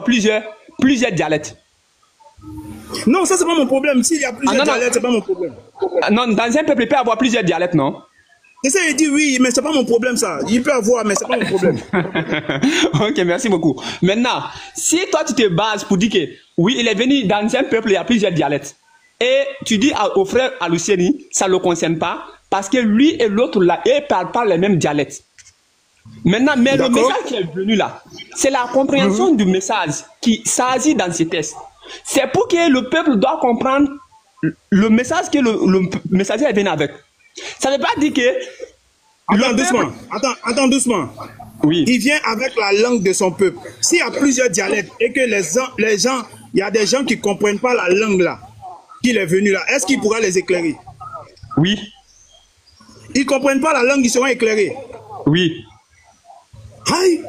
plusieurs dialectes. Non, ça c'est pas mon problème. S'il y a plusieurs dialectes, c'est pas mon problème. Non, dans un peuple, il peut y avoir plusieurs dialectes, non? J'essaie de dire oui, mais c'est pas mon problème ça. Il peut avoir, mais c'est pas mon problème. Ok, merci beaucoup. Maintenant, si toi tu te bases pour dire que oui, il est venu dans un peuple, il y a plusieurs dialectes, et tu dis au frère Alucieni, ça ne le concerne pas, parce que lui et l'autre là, ils ne parlent pas les mêmes dialectes. Maintenant, mais le message qui est venu là, c'est la compréhension du message qui s'agit dans ces textes. C'est pour que le peuple doit comprendre le message que le messager est venu avec. Ça ne veut pas dire que... Attends doucement, attends doucement. Oui. Il vient avec la langue de son peuple. S'il y a plusieurs dialectes et que les gens, il y a des gens qui ne comprennent pas la langue là, qu'il est venu là, est-ce qu'il pourra les éclairer? Oui. Ils ne comprennent pas la langue, ils seront éclairés. Oui. Aïe.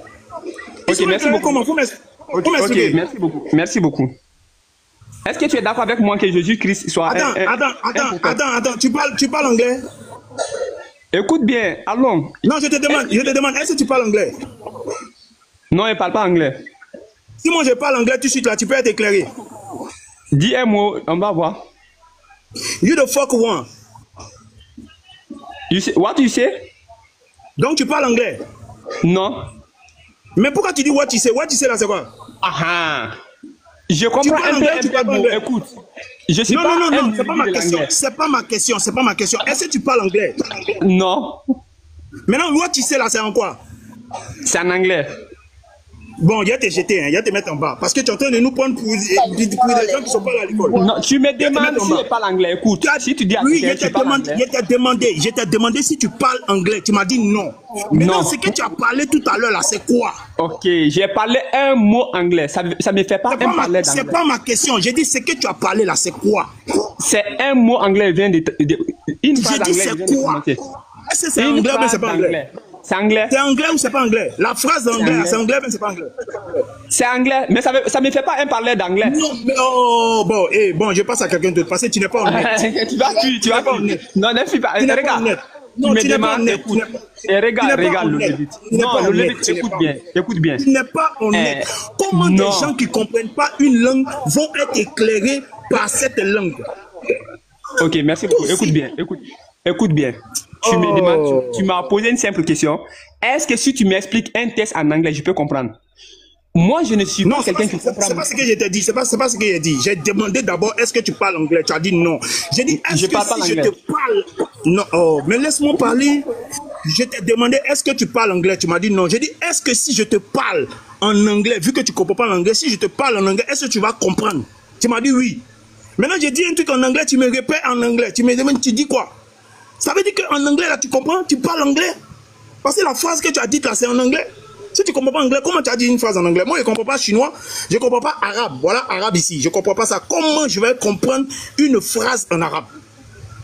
Ok, merci beaucoup. Comment? Ok, merci beaucoup. Merci beaucoup. Est-ce que tu es d'accord avec moi que Jésus-Christ soit... Attends, tu parles anglais? Écoute bien, allons. Non, je te demande, est-ce que tu parles anglais? Non, il ne parle pas anglais. Si moi je parle anglais, tout de suite là, tu peux être éclairé. Dis un mot, on va voir. You the fuck one. You say, what you say? Donc tu parles anglais? Non. Mais pourquoi tu dis what you say? What you say là, c'est quoi? Ah. Je comprends un peu. Écoute, je suis pas... Non, c'est pas ma question. C'est pas ma question. Est-ce que tu parles anglais? Non. Maintenant, what you say là, c'est en quoi? C'est en anglais. Bon, il y a te jeter, il y a te mettre en bas. Parce que tu es en train de nous prendre pour des gens qui ne sont pas à l'école. Non, tu me demandes si je parle anglais. Écoute, si tu dis oui, je t'ai demandé si tu parles anglais. Tu m'as dit non. Maintenant, ce que tu as parlé tout à l'heure là, c'est quoi? Ok, j'ai parlé un mot anglais. Ça ne me fait pas un parler d'anglais. C'est pas ma question. J'ai dit ce que tu as parlé là, c'est quoi? C'est un mot anglais vient de une phrase anglais. J'ai dit c'est quoi? Est-ce que c'est anglais ou c'est pas anglais? C'est anglais. C'est anglais ou c'est pas anglais? La phrase d'anglais, c'est anglais mais c'est pas anglais. C'est anglais, mais ça me fait pas un parler d'anglais. Non, mais bon, je passe à quelqu'un d'autre parce que tu n'es pas honnête. tu vas pas honnête. Non, ne suis pas. Regarde. Non, tu n'es pas honnête. Regarde le Lévite. Non, le Lévite, écoute bien. Tu n'es pas honnête. Comment des gens qui ne comprennent pas une langue vont être éclairés par cette langue? Ok, merci beaucoup. Écoute bien. Tu me demandes, tu m'as posé une simple question. Est-ce que si tu m'expliques un texte en anglais, je peux comprendre? Moi, je ne suis pas quelqu'un qui comprend. C'est pas ce que je t'ai dit. C'est pas ce que j'ai dit. J'ai demandé d'abord, est-ce que tu parles anglais? Tu as dit non. J'ai dit, est-ce que si je te parle... Non, mais laisse-moi parler. Je t'ai demandé, est-ce que tu parles anglais? Tu m'as dit non. J'ai dit, est-ce que si je te parle en anglais, vu que tu ne comprends pas l'anglais, si je te parle en anglais, est-ce que tu vas comprendre? Tu m'as dit oui. Maintenant, j'ai dit un truc en anglais, tu me répètes en anglais. Tu me demandes, tu dis quoi? Ça veut dire qu'en anglais, là, tu comprends? Tu parles anglais? Parce que la phrase que tu as dite là, c'est en anglais. Si tu ne comprends pas anglais, comment tu as dit une phrase en anglais? Moi, je ne comprends pas chinois, je ne comprends pas arabe. Voilà, arabe ici. Je ne comprends pas ça. Comment je vais comprendre une phrase en arabe?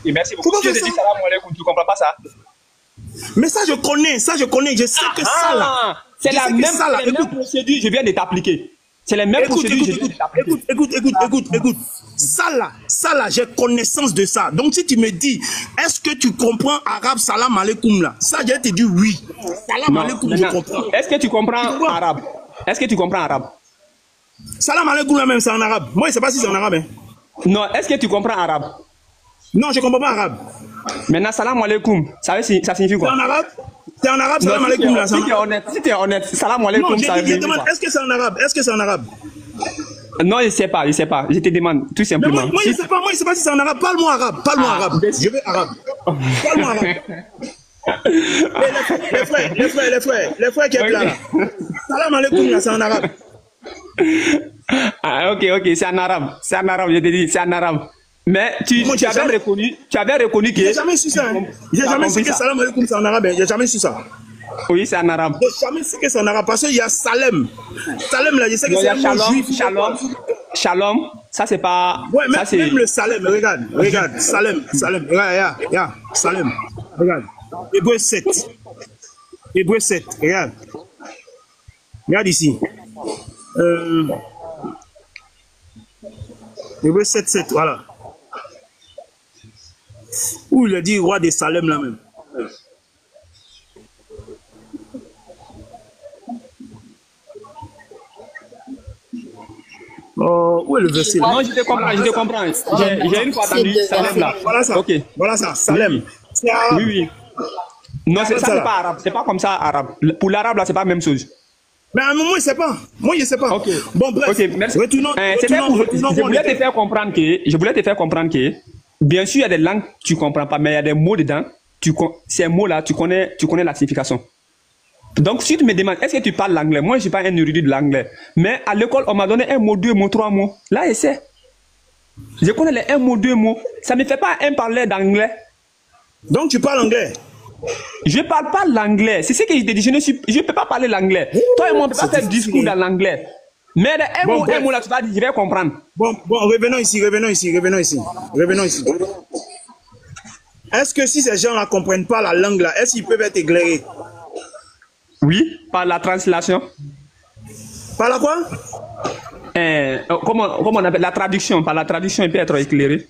Et merci beaucoup. Si je te dis salam alaikum, tu ne comprends pas ça? Mais ça, je connais. Je sais que ça, là. C'est la même procédure, je viens de t'appliquer. C'est les mêmes procédures. Écoute. Ça là, j'ai connaissance de ça. Donc si tu me dis, est-ce que tu comprends arabe salam alaikum là? Ça, je vais te dire oui. Salam alaikum, je comprends. Est-ce que tu comprends arabe? Est-ce que tu comprends arabe? Salam alaikum là même, c'est en arabe. Moi, je ne sais pas si c'est en arabe. Hein. Non, est-ce que tu comprends arabe? Non, je ne comprends pas arabe. Maintenant, salam alaikum, ça signifie quoi? C'est en arabe? C'est en arabe, salam alaikum là. Si tu es honnête, salam alaikum, ça signifie quoi? Je demande, est-ce que c'est en arabe? Est-ce que c'est en arabe? Non, je ne sais pas. Je te demande, tout simplement. Moi, je ne sais pas si c'est en arabe. Parle-moi arabe. Arabe. Je veux arabe. Parle-moi arabe. Les frères qui sont là. Salam alaikum, là, c'est en arabe. Ah, ok, c'est en arabe. C'est en arabe, je te dis, c'est en arabe. Mais tu avais reconnu que... J'ai jamais su ça. J'ai jamais su que salam alaikum, c'est en arabe. J'ai jamais su ça. Oui, c'est en arabe. J'ai jamais su que c'est en arabe parce qu'il y a Salem. Salem, là, je sais que c'est un mot juif. Shalom, ça c'est pas... Ouais, même le Salem, regarde. Salem. Regarde, Salem. Regarde. Hébreu 7, regarde. Regarde ici. Hébreu 7, voilà. Où il a dit roi de Salem là même. Où est le verset là? Non, je te comprends, je te comprends. J'ai une fois entendu Salem là. Voilà ça. Ok. Voilà ça, Salem. C'est arabe. Oui, oui. Non, ça, c'est pas arabe. C'est pas comme ça, arabe. Pour l'arabe, là, c'est pas la même chose. Mais à un moment, il ne sait pas. Moi, je ne sais pas. Ok. Bon, bref. Ok, merci. Je voulais te faire comprendre que, bien sûr, il y a des langues que tu ne comprends pas, mais il y a des mots dedans. Ces mots-là, tu connais la signification. Donc, si tu me demandes, est-ce que tu parles l'anglais? Moi, je ne suis pas un érudit de l'anglais. Mais à l'école, on m'a donné un mot, deux mots, trois mots. Là, essaie. Je connais les un mot, deux mots. Ça ne me fait pas un parler d'anglais. Donc, tu parles anglais? Je ne parle pas l'anglais. C'est ce que je te dis. Je ne peux pas parler l'anglais. Toi et moi, on ne peut pas faire discours dans l'anglais. Mais un mot là, tu vas dire, je vais comprendre. Bon, revenons ici. Est-ce que si ces gens ne comprennent pas la langue là, est-ce qu'ils peuvent être éclairés? Oui, par la translation. Par la quoi? Comment on appelle la traduction? Par la traduction, il peut être éclairé.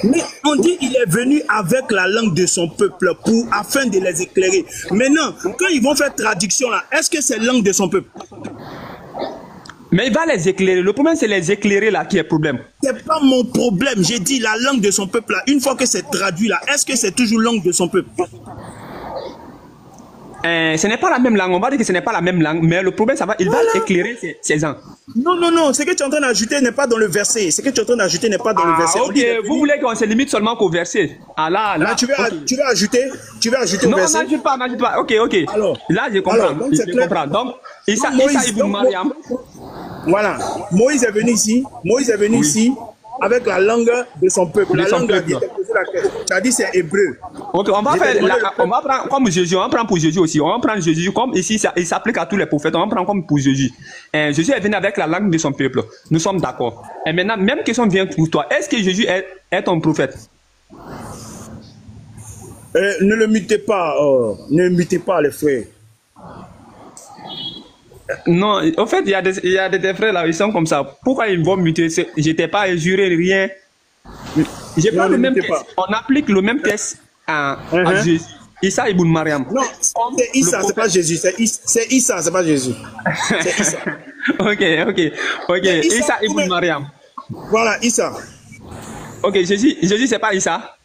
Mais on dit qu'il est venu avec la langue de son peuple afin de les éclairer. Maintenant, quand ils vont faire traduction là, est-ce que c'est langue de son peuple? Mais il va les éclairer. Le problème, c'est les éclairer là qui est le problème. C'est pas mon problème. J'ai dit la langue de son peuple là. Une fois que c'est traduit là, est-ce que c'est toujours langue de son peuple? Ce n'est pas la même langue. On va dire que ce n'est pas la même langue. Mais le problème, il va éclairer ces gens. Non. Ce que tu es en train d'ajouter n'est pas dans le verset. Ce que tu es en train d'ajouter n'est pas dans le verset. Ok, vous voulez qu'on se limite seulement qu'au verset. Ah là, tu veux ajouter au verset? Non, n'ajoute pas. Ok. Alors, là, je comprends. Je comprends. Donc, Issa ibn Mariam. Voilà. Moïse est venu ici avec la langue de son peuple. La langue tu as dit c'est hébreu. Ok, on va prendre comme Jésus, on prend pour Jésus aussi. On va prendre Jésus comme ici, il s'applique à tous les prophètes. On va prendre comme pour Jésus. Jésus est venu avec la langue de son peuple. Nous sommes d'accord. Et maintenant, même question vient pour toi. Est-ce que Jésus est ton prophète? Ne le mutez pas. Ne mutez pas les frères. Non, en fait, il y a des frères là, ils sont comme ça. Pourquoi ils vont muter? Je n'étais pas juré rien. Je prends le même test. On applique le même test à Jésus. Issa ibn Mariam. Non, c'est Issa, c'est pas Jésus. C'est Issa, c'est pas Jésus. C'est Issa. Ok. Issa ibn Mariam. Voilà, Issa. Ok, Jésus, c'est pas Issa.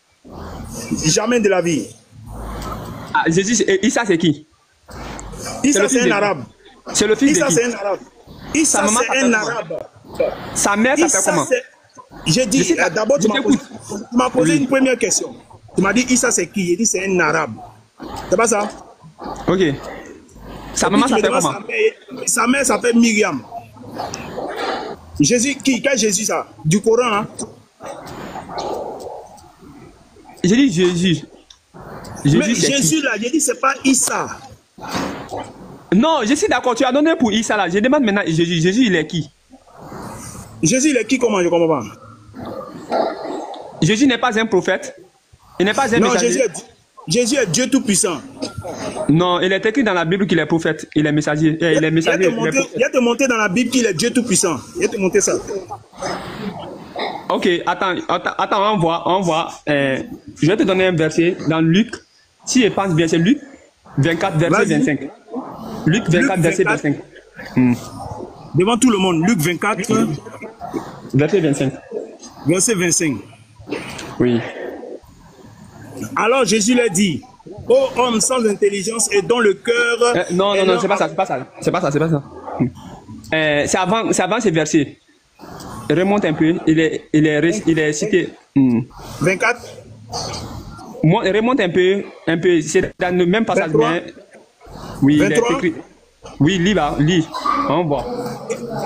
Jamais de la vie. Issa, c'est qui? Issa, c'est un arabe. C'est le fils de qui? Issa, c'est un arabe. Issa, c'est un arabe. Sa mère s'appelle comment? J'ai dit, d'abord, tu m'as posé une première question. Tu m'as dit, Issa, c'est qui? J'ai dit, c'est un arabe. C'est pas ça? Ok. Sa maman s'appelle comment? Sa mère s'appelle Myriam. Jésus, qui? Quel Jésus, ça? Du Coran, hein? J'ai dit Jésus. Mais Jésus, là, j'ai dit, c'est pas Issa. Non, je suis d'accord, tu as donné pour Issa là. Je demande maintenant, Jésus, il est qui? Jésus, il est qui? Comment? Je comprends pas. Jésus n'est pas un prophète. Il n'est pas un messager. Jésus est Dieu Tout-Puissant. Non, il est écrit dans la Bible qu'il est prophète. Il est messager. Il est messager. Il y a te monté dans la Bible qu'il est Dieu Tout-Puissant. Il y a te monté ça. Ok, attends, on voit. Je vais te donner un verset dans Luc. Si je pense bien, c'est Luc 24, verset 25. Luc 24, verset 25. Devant tout le monde, Luc 24, verset 25. Verset 25. Oui. Alors Jésus leur dit, ô homme sans intelligence et dont le cœur... Non, c'est pas ça. C'est avant ces versets. Remonte un peu. Il est cité. 24. Remonte un peu. C'est dans le même passage. 23. Oui, 23. il est écrit. Oui, lis. On voit.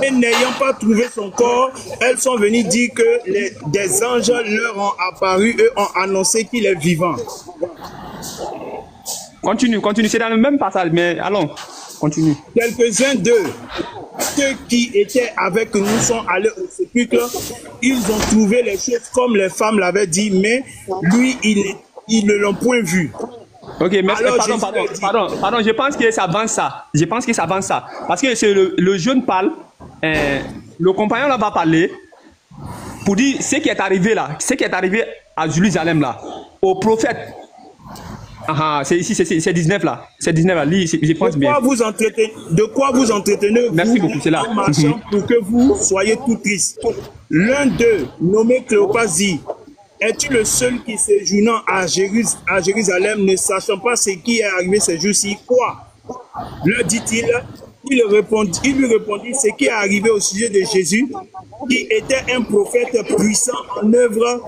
Et n'ayant pas trouvé son corps, elles sont venues dire que des anges leur ont apparu et ont annoncé qu'il est vivant. Continue. C'est dans le même passage, mais allons, continue. Quelques-uns d'eux, ceux qui étaient avec nous, sont allés au sépulcre. Ils ont trouvé les choses comme les femmes l'avaient dit, mais lui, ils ne l'ont point vu. Ok, merci. Pardon, je pense que ça avance ça. Parce que c'est le jeune parle, le compagnon là va parler pour dire ce qui est arrivé là, ce qui est arrivé à Jérusalem là, au prophète. Ah, c'est ici, c'est 19 là. C'est 19 là. Lis, je pense bien. De quoi vous entretenez-vous? Merci beaucoup, c'est là. En marchant pour que vous soyez tout tristes. L'un d'eux, nommé Cléopas, dit: es-tu le seul qui séjournant à Jérusalem, ne sachant pas ce qui est arrivé ces jours-ci? Quoi? Leur dit-il. Il lui répondit ce qui est arrivé au sujet de Jésus, qui était un prophète puissant en œuvre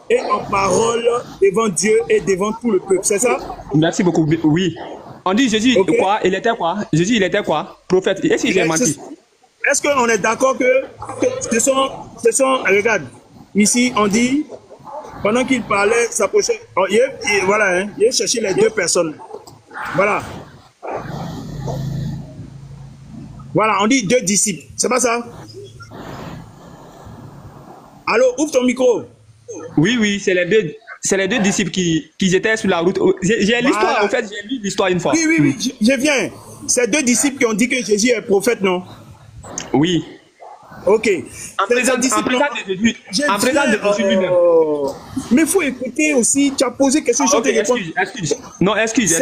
et en parole devant Dieu et devant tout le peuple. C'est ça? Merci beaucoup. Oui. On dit Jésus, okay. Quoi? Il était quoi? Jésus, il était quoi? Prophète. Est-ce qu'il a menti? Est-ce qu'on est d'accord que ce sont, regarde, ici on dit, pendant qu'il parlait, s'approchait, voilà, hein, il cherchait les deux personnes. Voilà. Voilà, on dit deux disciples. C'est pas ça? Allô, ouvre ton micro. Oui, c'est les deux disciples qui étaient sur la route. J'ai l'histoire, voilà. En fait, j'ai lu l'histoire une fois. Oui, je viens. C'est deux disciples qui ont dit que Jésus est prophète, non? Oui. Ok. En présence de Jésus lui-même. Mais il faut écouter aussi. Tu as posé quelque chose. Okay, excuse. Non, excuse.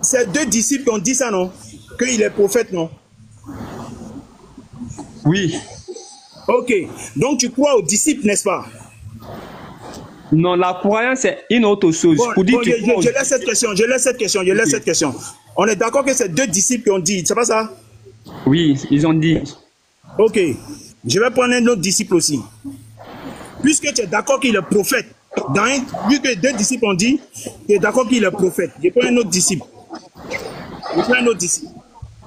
C'est deux disciples qui ont dit ça, non? Qu'il est prophète, non? Oui. Ok. Donc tu crois aux disciples, n'est-ce pas? Non, la croyance c'est une autre chose. Je laisse cette question. On est d'accord que c'est deux disciples qui ont dit, c'est pas ça? Oui, ils ont dit. Ok. Je vais prendre un autre disciple aussi. Puisque tu es d'accord qu'il est prophète, vu que deux disciples ont dit, tu es d'accord qu'il est prophète. Je prends un autre disciple.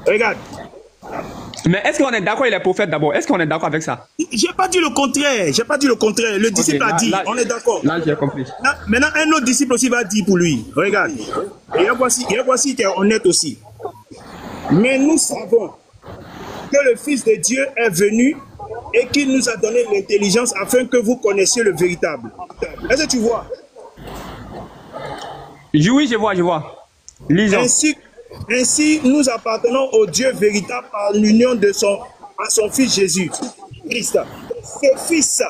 Regarde. Mais est-ce qu'on est d'accord il est prophète d'abord? Est-ce qu'on est d'accord avec ça? J'ai pas dit le contraire. Le disciple a dit, on est d'accord. Là, j'ai compris. Maintenant, un autre disciple aussi va dire pour lui. Regarde. Et voici tu es honnête aussi. Mais nous savons que le Fils de Dieu est venu et qu'il nous a donné l'intelligence afin que vous connaissiez le véritable. Est-ce que tu vois? Oui, je vois. Lisons. Ainsi, nous appartenons au Dieu véritable par l'union à son Fils Jésus Christ. Ce Fils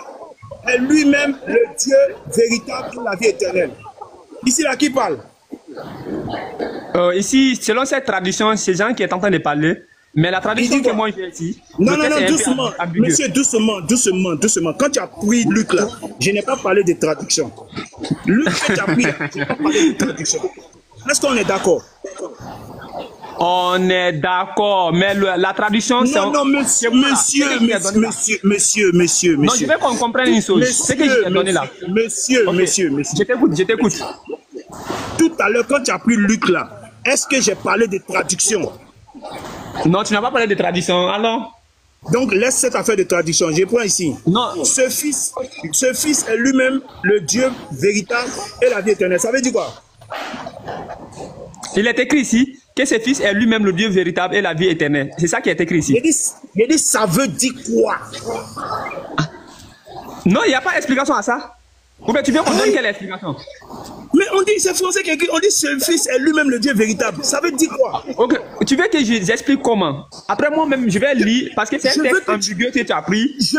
est lui-même le Dieu véritable pour la vie éternelle. Ici, là, qui parle? Ici, selon cette traduction, c'est Jean qui est en train de parler. Mais la traduction que moi j'ai ici... Non, doucement. Monsieur, doucement. Quand tu as pris Luc là, je n'ai pas parlé de traduction. Luc que tu as pris là, je n'ai pas parlé de traduction. Est-ce qu'on est d'accord? On est d'accord, mais la traduction... Non, monsieur. Non, je veux qu'on comprenne une chose. C'est que je t'ai donné là. Monsieur. Je t'écoute. Tout à l'heure, quand tu as pris Luc là, est-ce que j'ai parlé de traduction? Non, tu n'as pas parlé de traduction, alors? Donc, laisse cette affaire de traduction. Je prends ici. Non. Ce fils est lui-même le Dieu véritable et la vie éternelle. Ça veut dire quoi? Il est écrit ici que ce fils est lui-même le Dieu véritable et la vie éternelle. C'est ça qui est écrit ici. Il dit ça veut dire quoi? Non, il n'y a pas d'explication à ça. Ou bien tu veux qu'on donne quelle explication? Mais on dit, c'est français qui écrit, on dit ce fils est lui-même le Dieu véritable. Ça veut dire quoi? Ok, tu veux que j'explique comment? Après moi-même, je vais lire, parce que c'est un texte ambigu que tu as pris. Je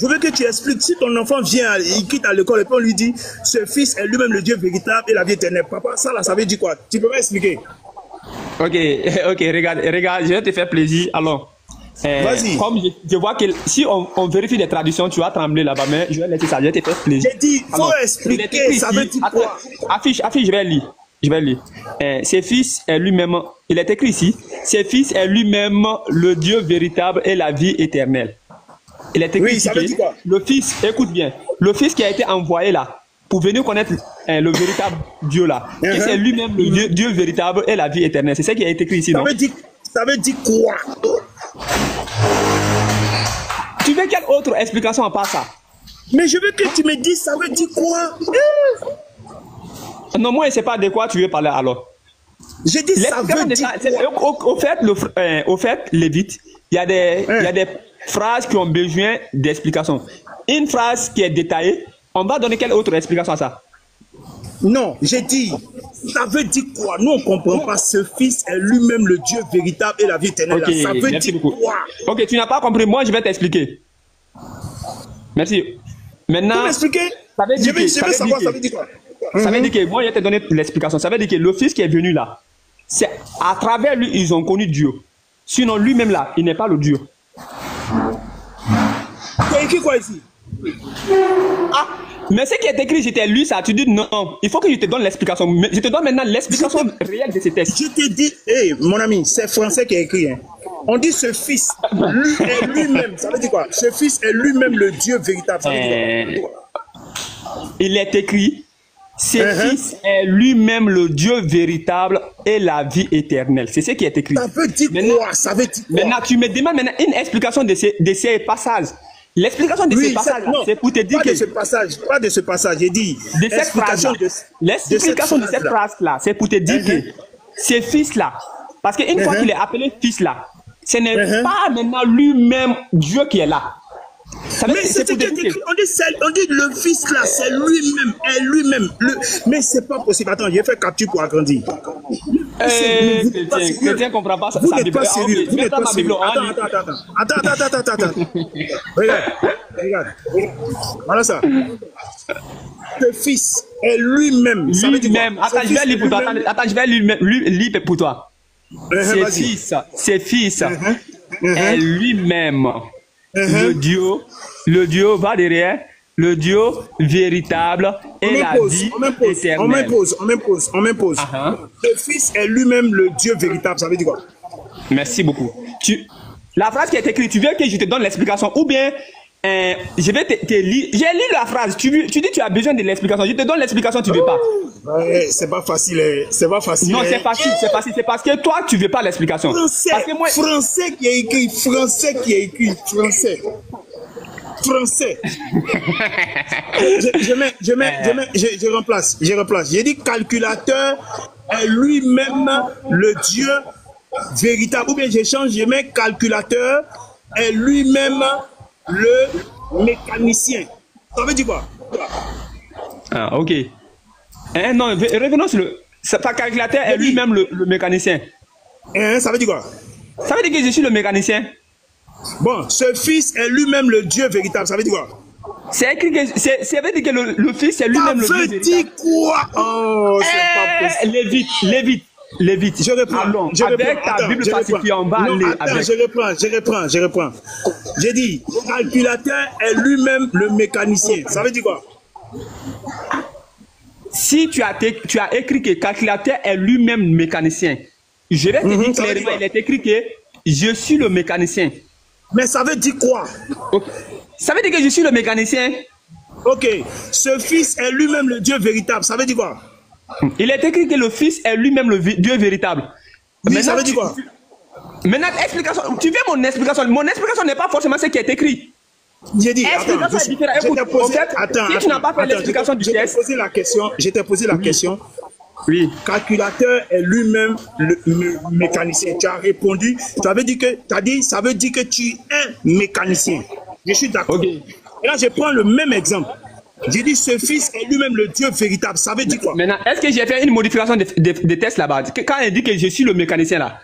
veux que tu expliques. Si ton enfant vient, il quitte à l'école et puis on lui dit, ce fils est lui-même le Dieu véritable et la vie éternelle. Papa, ça là, ça veut dire quoi? Tu peux m'expliquer? Ok, regarde, je vais te faire plaisir. Alors, comme je vois que si on vérifie les traductions, tu vas trembler là-bas, mais je vais laisser ça, je vais te faire plaisir. J'ai dit, il faut expliquer, ça veut dire quoi? Affiche, je vais lire. Ce fils est lui-même, il est écrit ici, ce fils est lui-même le Dieu véritable et la vie éternelle. Il est écrit ici que le fils, écoute bien, le fils qui a été envoyé là, pour venir connaître le véritable Dieu là, que c'est lui-même le Dieu véritable et la vie éternelle. C'est ça qui a été écrit ici, non? Ça veut dire quoi? Tu veux quelle autre explication à part ça? Mais je veux que tu me dises ça veut dire quoi? Non, moi je ne sais pas de quoi tu veux parler alors. J'ai dit ça veut dire quoi? Au fait, Lévite, il y a des phrases qui ont besoin d'explication. Une phrase qui est détaillée, on va donner quelle autre explication à ça? Non, j'ai dit, ça veut dire quoi? Nous, on ne comprend pas. Ce fils est lui-même le Dieu véritable et la vie éternelle. Okay, ça veut dire quoi? Ok, tu n'as pas compris. Moi, je vais t'expliquer. Merci. Maintenant, Ça veut dire Je veux savoir, ça veut dire quoi? Ça veut dire que, moi, je t'ai donné l'explication. Ça veut dire que le fils qui est venu là, c'est à travers lui, ils ont connu Dieu. Sinon, lui-même là, il n'est pas le Dieu. Tu as écrit quoi ici? Ah, mais ce qui est écrit, je t'ai lu ça, tu dis non, il faut que je te donne l'explication. Je te donne maintenant l'explication réelle de ces textes. Je te dis, hey, mon ami, c'est français qui a écrit. Hein. On dit ce fils est lui-même. Ça veut dire quoi? Ce fils est lui-même le Dieu véritable. Ça veut dire quoi? Il est écrit, ce fils est lui-même le Dieu véritable et la vie éternelle. C'est ce qui est écrit. Ça veut dire quoi? Ça veut dire quoi? Maintenant, tu me demandes maintenant une explication de ces passages. L'explication de ces passages, c'est pour te dire que... Pas de ce passage, j'ai dit. L'explication de cette phrase-là, c'est pour te dire que ce fils-là, parce qu'une fois qu'il est appelé fils-là, ce n'est pas maintenant lui-même Dieu qui est là. Mais c'est écrit, on dit le fils là, c'est lui-même, est lui-même. Mais c'est pas possible. Attends, j'ai fait capture pour agrandir. Chrétien ne comprend pas ça. Vous n'êtes pas sérieux. Vous n'êtes pas sérieux. Attends. Regarde. Voilà ça. Le fils est lui-même. Lui-même. Attends, je vais lire pour toi. Attends, je vais lire pour toi. Ses fils est lui-même. Le Dieu va derrière, le Dieu véritable et la vie éternelle. On m'impose. Le fils est lui-même le Dieu véritable, ça veut dire quoi? Merci beaucoup. La phrase qui est écrite, tu veux que je te donne l'explication ou bien je vais te lire. J'ai lu la phrase, tu dis tu as besoin de l'explication, je te donne l'explication, tu ne veux pas. Ouais, c'est pas facile, c'est pas facile. Non, c'est facile, c'est parce que toi tu ne veux pas l'explication. Français qui a écrit, français. Je remplace. J'ai dit calculateur est lui-même le Dieu véritable. Ou bien j'échange, je mets calculateur est lui-même le mécanicien. Ça veut dire quoi? Ah, ok. Non, revenons sur le... Ta calculateur est lui-même le mécanicien. Ça veut dire quoi? Ça veut dire que je suis le mécanicien. Bon, ce fils est lui-même le Dieu véritable. Ça veut dire quoi? C'est écrit que... Ça veut dire que le fils est lui-même le Dieu véritable. Ça veut dire quoi? Oh, c'est pas possible. Lévite. Je reprends. Allons, avec ta Bible pacifiée, on va aller avec. Je reprends. J'ai dit, calculateur est lui-même le mécanicien. Ça veut dire quoi? Si tu as écrit que calculateur est lui-même mécanicien, je vais te dire clairement, il est écrit que je suis le mécanicien. Mais ça veut dire quoi? Okay. Ça veut dire que je suis le mécanicien. Ok. Ce fils est lui-même le Dieu véritable. Ça veut dire quoi? Il est écrit que le fils est lui-même le Dieu véritable. Oui, maintenant, ça veut dire quoi? Maintenant, explication. Tu veux mon explication? Mon explication n'est pas forcément ce qui est écrit. J'ai dit, explication est différente. Écoute, en fait, si tu n'as pas fait l'explication du texte... Je t'ai posé la question. Oui. Calculateur est lui-même le mécanicien. Tu as répondu. Tu avais dit que, ça veut dire que tu es mécanicien. Je suis d'accord. Okay. Et là, je prends le même exemple. J'ai dit, ce fils est lui-même le Dieu véritable. Ça veut dire quoi? Maintenant, est-ce que j'ai fait une modification de texte là-bas? Quand il dit que je suis le mécanicien là,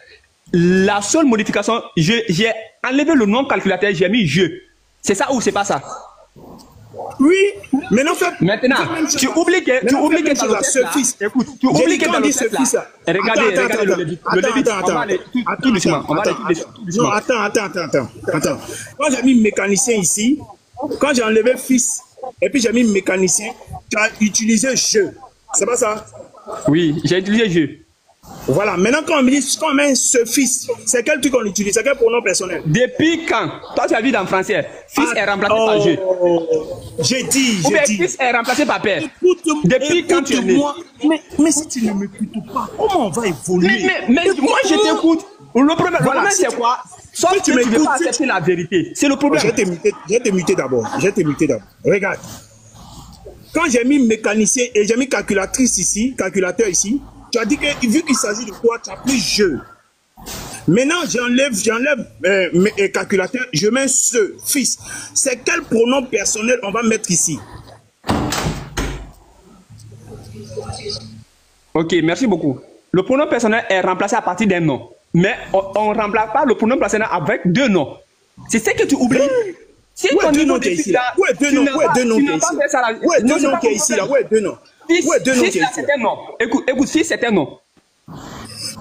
la seule modification, j'ai enlevé le nom calculateur, j'ai mis je. C'est ça ou c'est pas ça? Oui, mais non, fait. Maintenant, tu oublies que dans le texte là, écoute, tu oublies que dans le texte là, regardez le Lévite. On va aller tout doucement. Non, attends. Quand j'ai mis mécanicien ici, quand j'ai enlevé fils, et puis j'ai mis mécanicien, tu as utilisé je. C'est pas ça? Oui, j'ai utilisé je. Voilà, maintenant quand on met ce fils, c'est quel truc qu'on utilise? C'est quel pronom personnel? Depuis quand? Toi tu as vu dans le français, fils est remplacé par je. J'ai dit. Fils est remplacé par père. Depuis quand tu es né? Mais si tu ne m'écoutes pas, comment on va évoluer? Mais moi je t'écoute. Le problème c'est quoi? Sauf que tu ne veux pas accepter la vérité. C'est le problème. Je vais te muter d'abord. Regarde. Quand j'ai mis mécanicien et j'ai mis calculatrice ici, calculateur ici, tu as dit que vu qu'il s'agit de quoi, tu as pris je. Maintenant, j'enlève mes calculateurs, je mets ce fils. C'est quel pronom personnel on va mettre ici? Ok, merci beaucoup. Le pronom personnel est remplacé à partir d'un nom. Mais on ne remplace pas le pronom personnel avec deux noms. C'est ce que tu oublies. Si ton niveau de fils là, ouais, deux noms qui est ici. Ouais, deux noms qui est ici là. Ouais, deux noms. Ouais, deux noms qui est ici. C'est un nom. Écoute, fils, c'est un nom.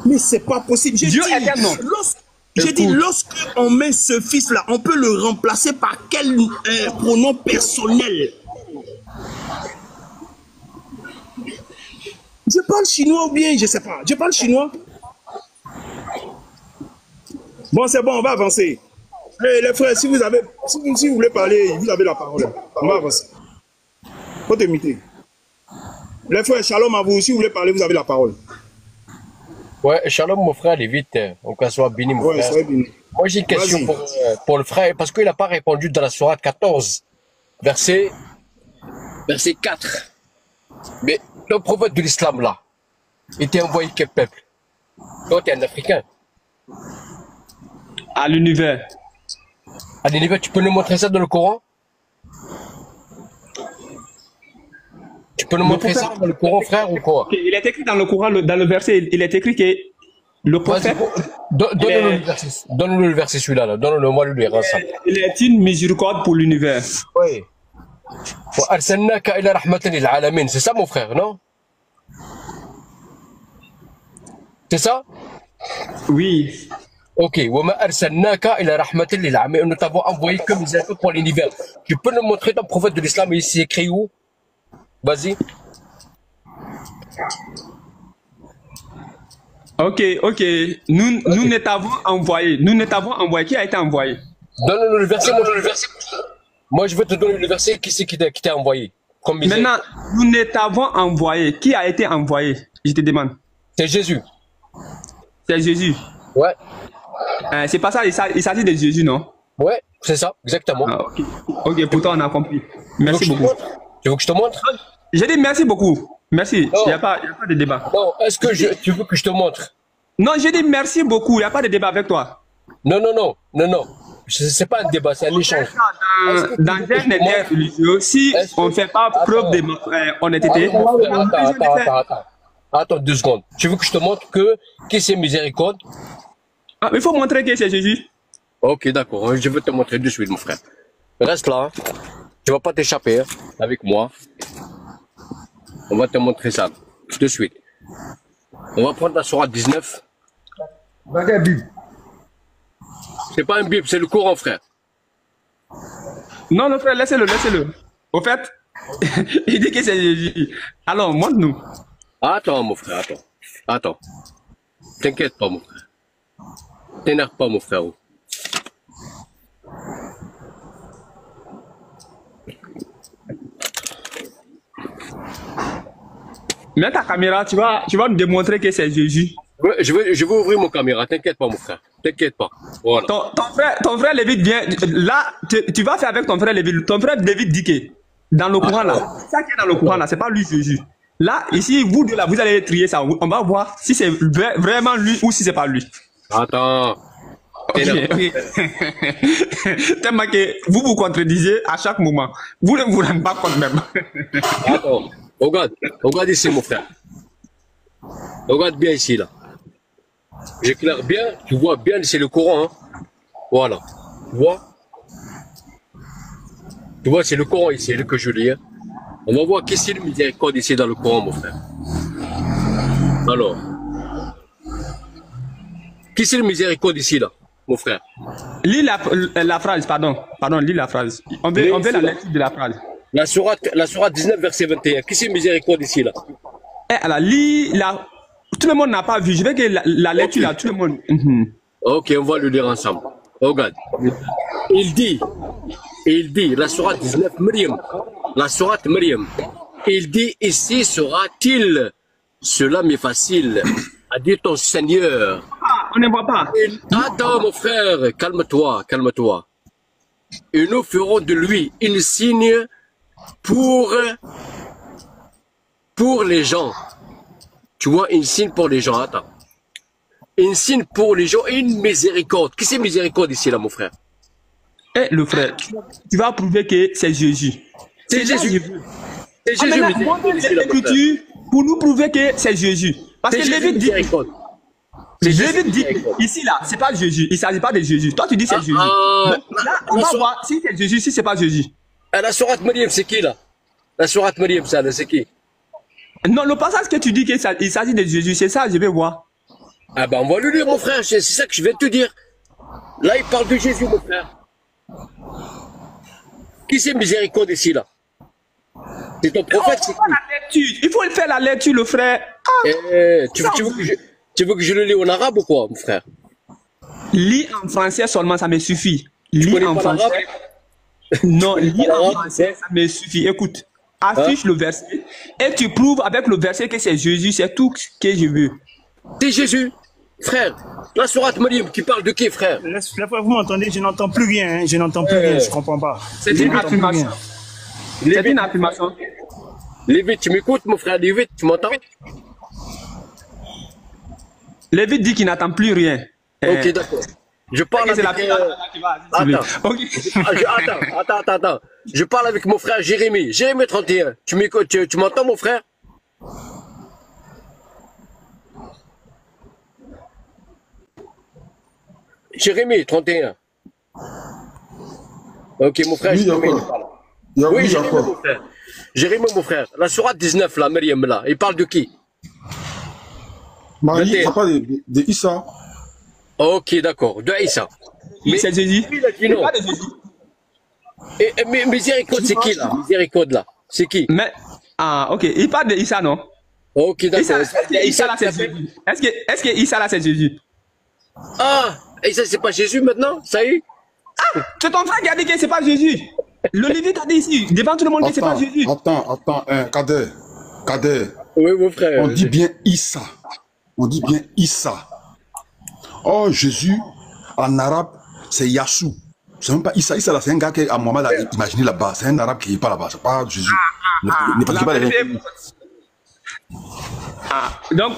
Mais c'est pas possible. Dieu est un nom. J'ai dit, lorsque on met ce fils-là, on peut le remplacer par quel pronom personnel? Je parle chinois ou bien, je sais pas. Je parle chinois. Bon, c'est bon, on va avancer. Hey, les frères, si vous voulez parler, vous avez la parole. On va avancer. Faut t'imiter. Les frères, shalom à vous. Si vous voulez parler, vous avez la parole. Ouais, shalom mon frère, allez vite, on qu'à soit béni mon frère. Béni. Moi j'ai une question pour le frère, parce qu'il n'a pas répondu dans la sourate 14, verset 4. Mais le prophète de l'islam là, était envoyé quel peuple? Toi, tu es un Africain. À l'univers. À l'univers, tu peux nous montrer ça dans le Coran? Tu peux nous montrer ça dans le Coran, frère, ou quoi? Il est écrit dans le Coran, dans le verset, il est écrit que le prophète... Donne-nous le verset celui-là, donne-le moi le lire ensemble. Il est une miséricorde pour l'univers. Oui. C'est ça mon frère, non? C'est ça? Oui. Ok. Nous t'avons envoyé comme miséricorde pour l'univers. Tu peux nous montrer ton prophète de l'islam, il s'est écrit où? Vas-y. Ok. Nous ne t'avons envoyé. Qui a été envoyé? Donne-nous le verset. Moi, je veux te donner le verset. Qui c'est qui t'a envoyé? Maintenant, nous ne t'avons envoyé. Qui a été envoyé? Je te demande. C'est Jésus. C'est Jésus. Ouais. C'est pas ça, il s'agit de Jésus, non? Ouais, c'est ça, exactement. Ah, ok, pourtant on a compris. Merci beaucoup. Tu veux que je te montre? J'ai dit merci beaucoup. Merci. Il n'y a pas de débat. Non, est-ce que tu veux que je te montre? Non, j'ai dit merci beaucoup. Il n'y a pas de débat avec toi. Non. C'est pas un débat, c'est un échange. Dans un état religieux, si on ne fait pas preuve de honnêteté. Attends 2 secondes. Tu veux que je te montre qui c'est miséricorde? Ah, il faut montrer que c'est Jésus. Ok, d'accord. Je veux te montrer de suite, mon frère. Reste là. Tu vas pas t'échapper avec moi. On va te montrer ça de suite. On va prendre la sourate 19. C'est pas un Bible, c'est le Coran, frère. Non, frère, laissez-le. Au fait, il dit que c'est Jésus. Alors, montre-nous. Attends, mon frère, attends. T'inquiète pas, mon frère. T'énerve pas, mon frère. Mets ta caméra, tu vas nous démontrer que c'est Jésus. Ouais, je vais ouvrir mon caméra, t'inquiète pas, mon frère. T'inquiète pas. Voilà. Ton frère Lévite vient. Là, tu vas faire avec ton frère Lévite. Ton frère Lévite dit que dans le Coran là, ça qui est dans le Coran là, c'est pas lui Jésus. Là, ici, vous deux là, vous allez trier ça. On va voir si c'est vraiment lui ou si c'est pas lui. Attends. Okay. Tellement que vous vous contredisez à chaque moment. Vous ne vous rendez pas compte même. Attends. Regarde ici, mon frère. Regarde bien ici, là. J'éclaire bien, tu vois bien, c'est le Coran. Hein. Voilà. Tu vois, c'est le Coran ici, que je lis. Hein. On va voir qu'est-ce qu'il y a de miséricorde ici dans le Coran, mon frère. Alors. Qu'est-ce qu'il y a de miséricorde ici, là, mon frère? Lis la phrase, pardon, lis la phrase. On veut la lecture de la phrase. La sourate 19, verset 21. Qu'est-ce qu'il y a de miséricorde ici, là? Alors, lis la... Tout le monde n'a pas vu. Je veux que la lecture, là, tout le monde... Ok, on va le lire ensemble. Regarde. Il dit, la sourate 19, Maryam. La sourate Maryam. Il dit, ici sera-t-il? Cela m'est facile. A dit ton Seigneur. Ah, on ne voit pas. Attends, mon frère, calme-toi. Et nous ferons de lui une signe pour les gens. Tu vois, une signe pour les gens. Attends. Une signe pour les gens et une miséricorde. Qui c'est miséricorde ici, là, mon frère? Eh, le frère, tu vas prouver que c'est Jésus. C'est Jésus. C'est Jésus. L'écriture pour nous prouver que c'est Jésus. Parce que Lévite dit... Jésus dit, ici, là, c'est pas Jésus. Il ne s'agit pas de Jésus. Toi, tu dis c'est Jésus. Donc, là, on va voir si c'est Jésus, si c'est pas Jésus. La sourate Maryam, c'est qui, là? La sourate Maryam, ça, c'est qui? Non, le passage que tu dis qu'il s'agit de Jésus, c'est ça, je vais voir. Ah ben, on va le lire, mon frère. C'est ça que je vais te dire. Là, il parle de Jésus, mon frère. Qui c'est miséricorde ici, là? C'est ton prophète, c'est qui? Il faut faire la lecture, le frère. Tu veux que je le lis en arabe ou quoi, mon frère? Lis en français seulement, ça me suffit. Lis en français. Non, lis en français, ça me suffit. Écoute, affiche le verset et tu prouves avec le verset que c'est Jésus, c'est tout ce que je veux. C'est Jésus, frère. La sourate Maryam qui parle de qui, frère? La fois vous m'entendez, je n'entends plus rien. Hein, je n'entends plus rien, je comprends pas. C'est une affirmation. C'est une affirmation. Lévite, tu m'écoutes, mon frère Lévite, tu m'entends? Lévite dit qu'il n'attend plus rien. Ok, d'accord. Je parle avec... Attends. Je parle avec mon frère Jérémie. Jérémie 31. Tu m'écoutes, tu m'entends, mon frère? Jérémie 31. Ok, mon frère, Jérémie. Oui, Jérémie, mon frère. Jérémie, mon frère. La sourate 19, là, Maryam, là. Il parle de qui? Marie, il parle de Issa. Ok, d'accord. De Issa. Mais c'est Jésus. Non. Mais miséricorde, c'est qui, là? Miséricorde, là. C'est qui? Mais, ok. Il parle de Issa, non? Ok, d'accord. Est-ce que Issa, là, c'est Jésus? Est-ce que Issa, là, c'est Jésus? Ah, et ça, c'est pas Jésus, maintenant? Ça y est? C'est ton frère qui a dit que c'est pas Jésus. Le Lévite a dit ici, devant tout le monde, que c'est pas Jésus. Attends, Kader. Oui, mon frère. On dit bien Issa. On dit bien Issa. Oh, Jésus, en arabe, c'est Yassou. C'est même pas Issa. Issa, c'est un gars que Mohamed a imaginé là-bas. C'est un arabe qui n'est pas là-bas. C'est pas Jésus. Donc,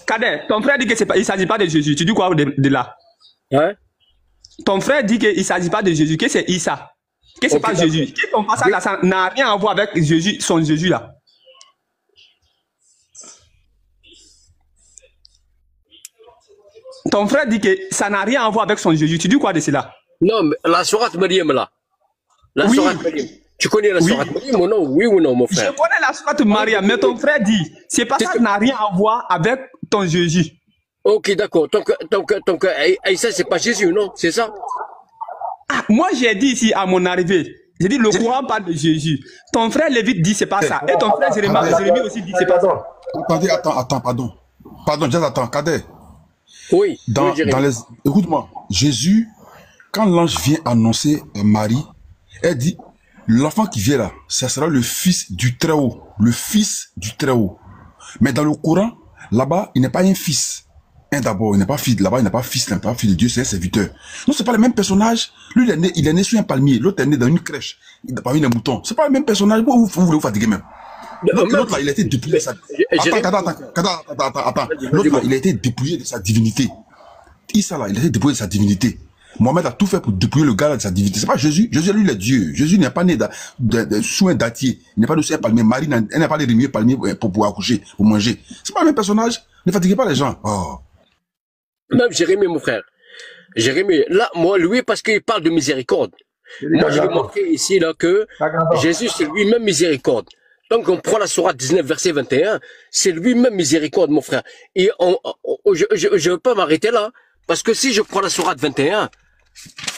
Kader, ton frère dit que c'est pas, il ne s'agit pas de Jésus. Tu dis quoi de là? Hein? Ton frère dit qu'il ne s'agit pas de Jésus, que c'est Issa. Que c'est pas Jésus. Que ton passage là, ça n'a rien à voir avec Jésus, son Jésus là. Ton frère dit que ça n'a rien à voir avec son Jésus. Tu dis quoi de cela? Non, mais la sourate Maryam là. La sourate Maryam. Tu connais la sourate Maryam ou non? Oui ou non, mon frère? Je connais la sourate Maryam, mais ton frère dit, c'est pas ça n'a rien à voir avec ton Jésus. Ok, d'accord. Donc, Aïssa, c'est pas Jésus, non? C'est ça? Moi, j'ai dit ici à mon arrivée, j'ai dit le Coran parle de Jésus. Ton frère Lévite dit c'est pas ça. Et ton frère Jérémie aussi dit c'est pas ça. Attendez, pardon. Pardon, juste attends, Kader. Oui. Écoute-moi, Jésus, quand l'ange vient annoncer Marie, elle dit, l'enfant qui vient là, ça sera le fils du Très-Haut. Le fils du Très-Haut. Mais dans le Coran, là-bas, il n'est pas un fils. D'abord, il n'est pas fils, là-bas, il n'est pas fils de Dieu, c'est un serviteur. Non, c'est pas le même personnage. Lui, il est né sur un palmier, l'autre est né dans une crèche, parmi les moutons. C'est pas le même personnage. Vous voulez vous fatiguer même. L'autre là, il a été dépouillé de sa... Attends. L'autre là, il a été dépouillé de sa divinité. Issa là, il a été dépouillé de sa divinité. Mohamed a tout fait pour dépouiller le gars là de sa divinité. C'est pas Jésus. Jésus, lui, il est Dieu. Jésus n'est pas né sous un dattier. Il n'est pas sous un palmier. Marie, elle n'a pas les remuer palmier pour accoucher, pour manger. C'est pas le même personnage. Ne fatiguez pas les gens. Oh. Même Jérémie, mon frère. Jérémie, là, moi, lui, parce qu'il parle de miséricorde. Moi, je vais montrer ici, là, que Jésus, c'est lui-même miséricorde. Donc, on prend la sourate 19, verset 21, c'est lui-même miséricorde, mon frère. Et je ne veux pas m'arrêter là, parce que si je prends la sourate 21,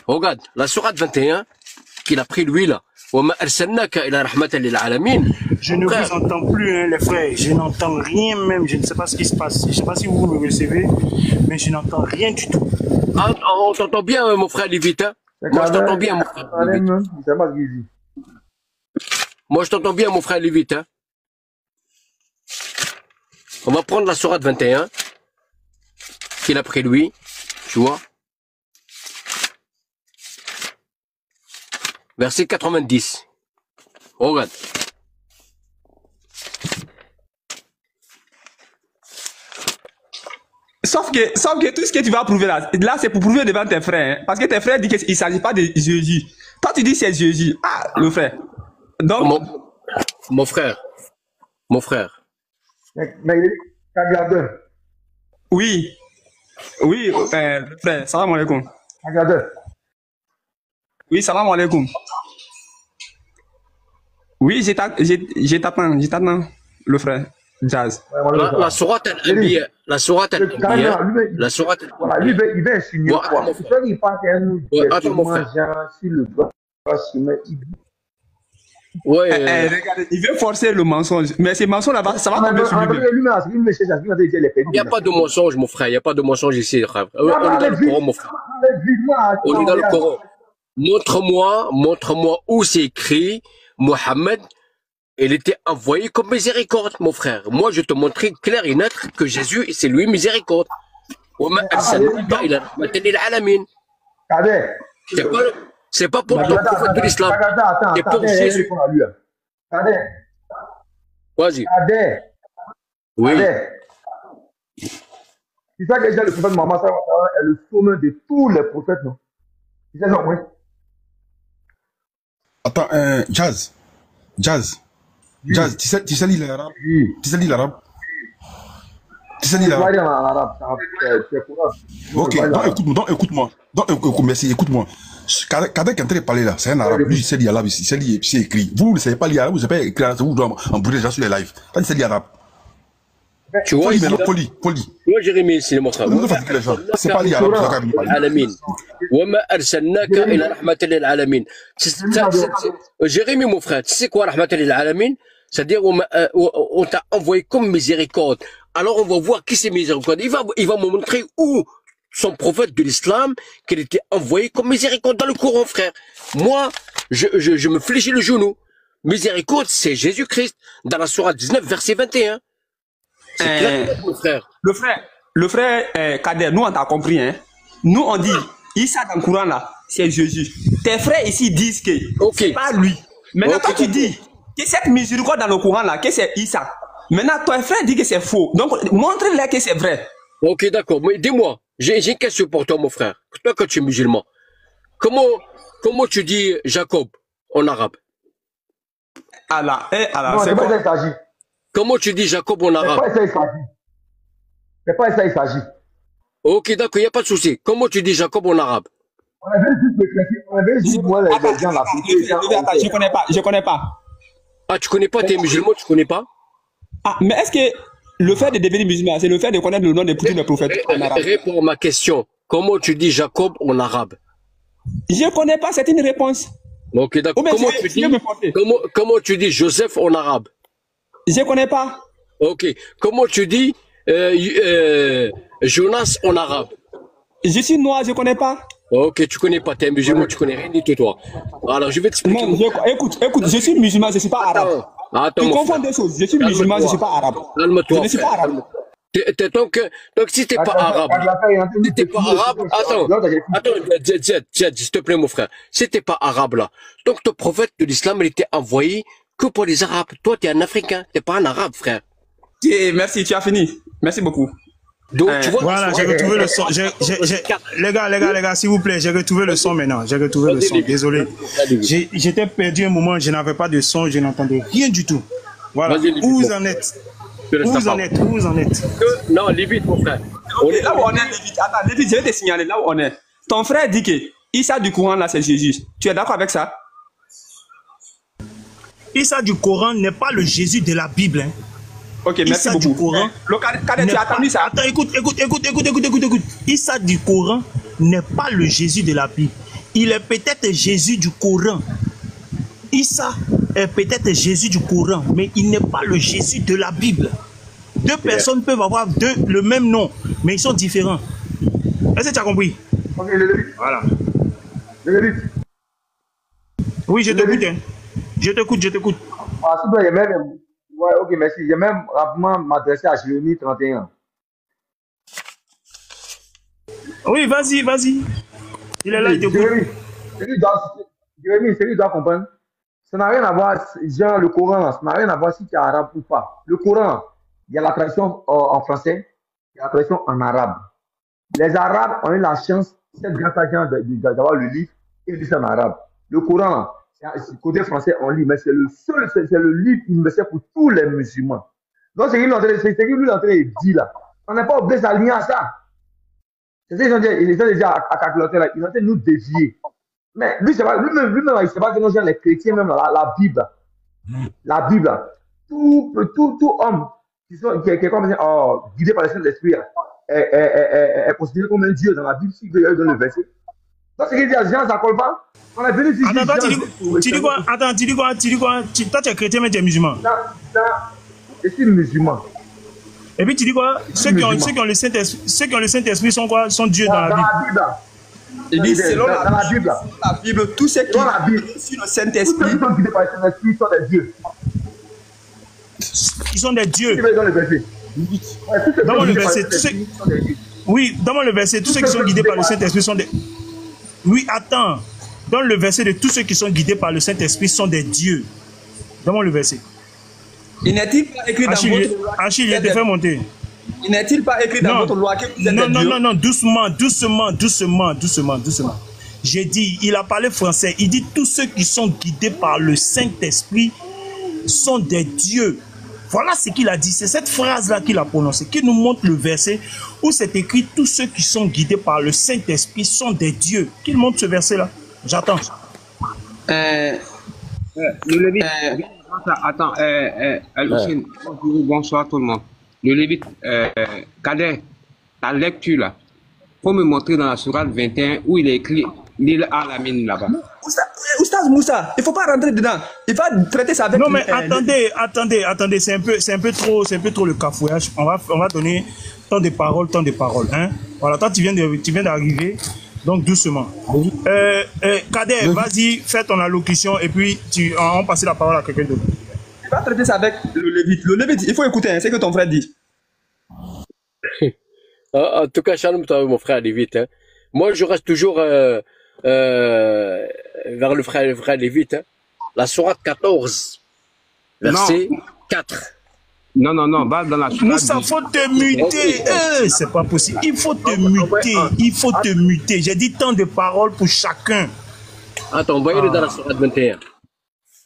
regarde, la sourate 21, qu'il a pris lui, là, je ne vous entends plus, hein, les frères. Je n'entends rien même. Je ne sais pas ce qui se passe. Je ne sais pas si vous me recevez, mais je n'entends rien du tout. Ah, on t'entend bien, mon frère Lévite. Hein? Moi, je t'entends bien, mon frère Lévite. Moi, je t'entends bien, mon frère Lévite. Hein? On va prendre la sourate 21, qu'il a pris lui, tu vois. Verset 90. Regarde. Sauf que tout ce que tu vas prouver là c'est pour prouver devant tes frères. Hein, parce que tes frères disent qu'il ne s'agit pas de Jésus. Toi, tu dis c'est Jésus. Ah, le frère. Donc, mon frère. Mais il est gardeur. Oui. Oui, frère, salam alaikum. Regardez. Oui, salam alaikum. Oui, j'attends, le frère Jazz. La sourate al-Anbiya, la sourate al-Anbiya, la sourate al-Anbiya. Voilà, lui, il va insinuer Bon, quoi? C'est ça qu'il parle qu'elle nous dit attends, mon frère. sur le doigt, il dit. Ouais. Regardez, il veut forcer le mensonge, mais ces mensonges là, ça va tomber sur lui. Il n'y a pas de mensonge, mon frère. Il n'y a pas de mensonge ici, frère. On est dans le Coran, mon frère. On est dans le Coran. Montre-moi où c'est écrit Mohammed, il était envoyé comme miséricorde, mon frère. Moi, je te montrais clair et net que Jésus, c'est lui miséricorde. C'est pas pour le prophète de l'islam. C'est pour Jésus. Vas-y. Oui. C'est ça que le prophète Mohammed est le sommet de tous les prophètes, non? C'est ça, non, oui. Attends, Jazz, tu sais lire l'arabe? Tu sais lire l'arabe? Tu sais lire l'arabe? Ok, donc écoute-moi. Merci, écoute-moi. Kadek est en train de parler là, c'est un arabe. Lui, il sait lire l'arabe, il sait lire, il sait écrire. Vous ne savez pas lire l'arabe, vous ne savez pas écrire, vous devez embrouiller les gens sur les lives. Toi, tu sais lire l'arabe. Tu vois, poli. Moi, Jérémie, c'est mon frère. C'est pas l'arabe, Jérémie, mon frère, tu sais quoi, rahmatan lil alamin? C'est-à-dire, on t'a envoyé comme miséricorde. Alors, on va voir qui c'est miséricorde. Il va me montrer où son prophète de l'islam, qu'il était envoyé comme miséricorde dans le Coran, frère. Moi, je me fléchis le genou. Miséricorde, c'est Jésus-Christ, dans la sourate 19, verset 21. C'est clair, mon frère. Le frère Kader, nous on t'a compris, hein. Nous on dit, Issa dans le Coran là, c'est Jésus. Tes frères ici disent que c'est pas lui. Maintenant toi tu dis que cette miséricorde dans le Coran là, que c'est Issa. Maintenant ton frère dit que c'est faux. Donc montre-leur que c'est vrai. Ok, d'accord. Mais dis-moi, j'ai une question pour toi, mon frère. Toi, quand tu es musulman, comment tu dis Jacob en arabe? Allah, c'est pas ça qu'il s'agit. Comment tu dis Jacob en arabe? C'est pas ça il s'agit. Ok, d'accord, il n'y a pas de souci. Comment tu dis Jacob en arabe? On avait juste moi les gens là. Je connais pas. Ah, tu connais pas, t'es musulman, tu connais pas? Ah, mais est-ce que le fait de devenir musulman, c'est le fait de connaître le nom de tous les prophètes en arabe? Réponds à ma question. Comment tu dis Jacob en arabe? Je connais pas, c'est une réponse. Ok, d'accord. Comment tu dis Joseph en arabe? Je connais pas. Ok. Comment tu dis Jonas en arabe? Je suis noir, je connais pas. Ok, tu connais pas, t'es un musulman, tu connais rien du tout, toi. Alors, je vais t'expliquer. Écoute, je suis musulman, je suis pas arabe. Attends, tu confonds des choses. Je suis musulman, je suis pas arabe. Calme-toi. Je ne suis pas arabe. Donc, si t'es pas arabe, attends, s'il te plaît, mon frère. Si t'es pas arabe, là, donc ton prophète de l'islam, il était envoyé que pour les arabes. Toi, t'es un africain, t'es pas un arabe, frère. Merci, tu as fini. Merci beaucoup. Donc, tu vois, voilà, j'ai retrouvé le son. Les gars, s'il vous plaît, j'ai retrouvé le son maintenant. J'ai retrouvé le son. Désolé. J'étais perdu un moment, je n'avais pas de son, je n'entendais rien du tout. Voilà. Où vous en êtes? Où vous en êtes? Non, Lévite, mon frère. Là où on est, Lévite. Attends, Lévite, je vais te signaler là où on est. Ton frère dit que Issa du Coran, là, c'est Jésus. Tu es d'accord avec ça? Issa du Coran n'est pas le Jésus de la Bible. Hein. Ok, merci beaucoup. Du Coran, tu as entendu ça? Attends, écoute. Issa du Coran n'est pas le Jésus de la Bible. Il est peut-être Jésus du Coran. Issa est peut-être Jésus du Coran, mais il n'est pas le Jésus de la Bible. Deux personnes peuvent avoir le même nom, mais ils sont différents. Est-ce que tu as compris? Ok, voilà. Le oui, je t'écoute. Hein. Je t'écoute. Ah, c'est bien, même. Ouais, ok, merci. J'ai même rapidement m'adresser à Jérémie 31. Oui, vas-y. Il est là, il t'écoute. Jérémie, c'est lui doit comprendre. Ça n'a rien à voir, genre le Coran, ça n'a rien à voir si tu es arabe ou pas. Le Coran, il y a la traduction en français, il y a la traduction en arabe. Les Arabes ont eu la chance, cette grâce d'avoir le livre et le livre en arabe. Le Coran, côté français, on lit, mais c'est le livre universel pour tous les musulmans. Donc, c'est ce qu'il lui est en train de dire là. On n'est pas obligé d'aligner à ça. C'est ça, ils ont déjà à calculer là, ils ont été nous dévier. Mais lui, lui-même, il ne sait pas que nous, les chrétiens, même la Bible, tout homme qui est comme guidé par le Saint-Esprit est considéré comme un Dieu dans la Bible, si vous avez dans le verset. Donc, ce qu'il dit à Jean, ça ne colle pas. On a venu ici. Attends, tu dis quoi? Attends, tu dis quoi? Toi, tu es chrétien, mais tu es musulman. Je suis musulman. Et puis, tu dis quoi? Ceux qui ont le Saint-Esprit sont quoi? Sont Dieu dans la Bible. Il dit, selon la Bible, tous ceux qui sont sur le Saint-Esprit sont guidés par le Saint-Esprit sont des dieux. Ils sont des dieux. Dans le verset. Dans le verset, oui, dans le verset, tous ceux qui sont guidés par le Saint-Esprit sont des... Oui, attends. Dans le verset de tous ceux qui sont guidés par le Saint-Esprit sont des dieux. Dans le verset. Il n'est-il pas écrit dans votre loi? Achille, il te fait monter. Il n'est-il pas écrit dans votre loi que vous êtes des dieux? Non, doucement. J'ai dit, il a parlé français. Il dit tous ceux qui sont guidés par le Saint-Esprit sont des dieux. Voilà ce qu'il a dit. C'est cette phrase-là qu'il a prononcée, qui nous montre le verset où c'est écrit tous ceux qui sont guidés par le Saint-Esprit sont des dieux. Qu'il montre ce verset-là. J'attends. Le Lévite. Attends, bonsoir tout le monde. Le Lévite, Kader, ta lecture là, faut me montrer dans la sourate 21 où il est écrit l'île à la mine là-bas. Oustaz Moussa, il ne faut pas rentrer dedans. Il va traiter ça avec... Non mais attendez, c'est un peu trop le cafouillage. On va donner temps de parole. Hein? Voilà, toi tu viens d'arriver, donc doucement. Kader, vas-y, fais ton allocution et puis on passe la parole à quelqu'un d'autre. Il va traiter ça avec le Lévite. Le Lévite, il faut écouter, hein, c'est ce que ton frère dit. En tout cas, Shalom, toi, mon frère Lévite. Hein. Moi, je reste toujours vers le frère Lévite. Hein. La sourate 14, verset 4. Non, va dans la sourate. Moussa, faut te muter. C'est pas possible. Il faut te muter. J'ai dit tant de paroles pour chacun. Attends, voyez-le dans la sourate 21.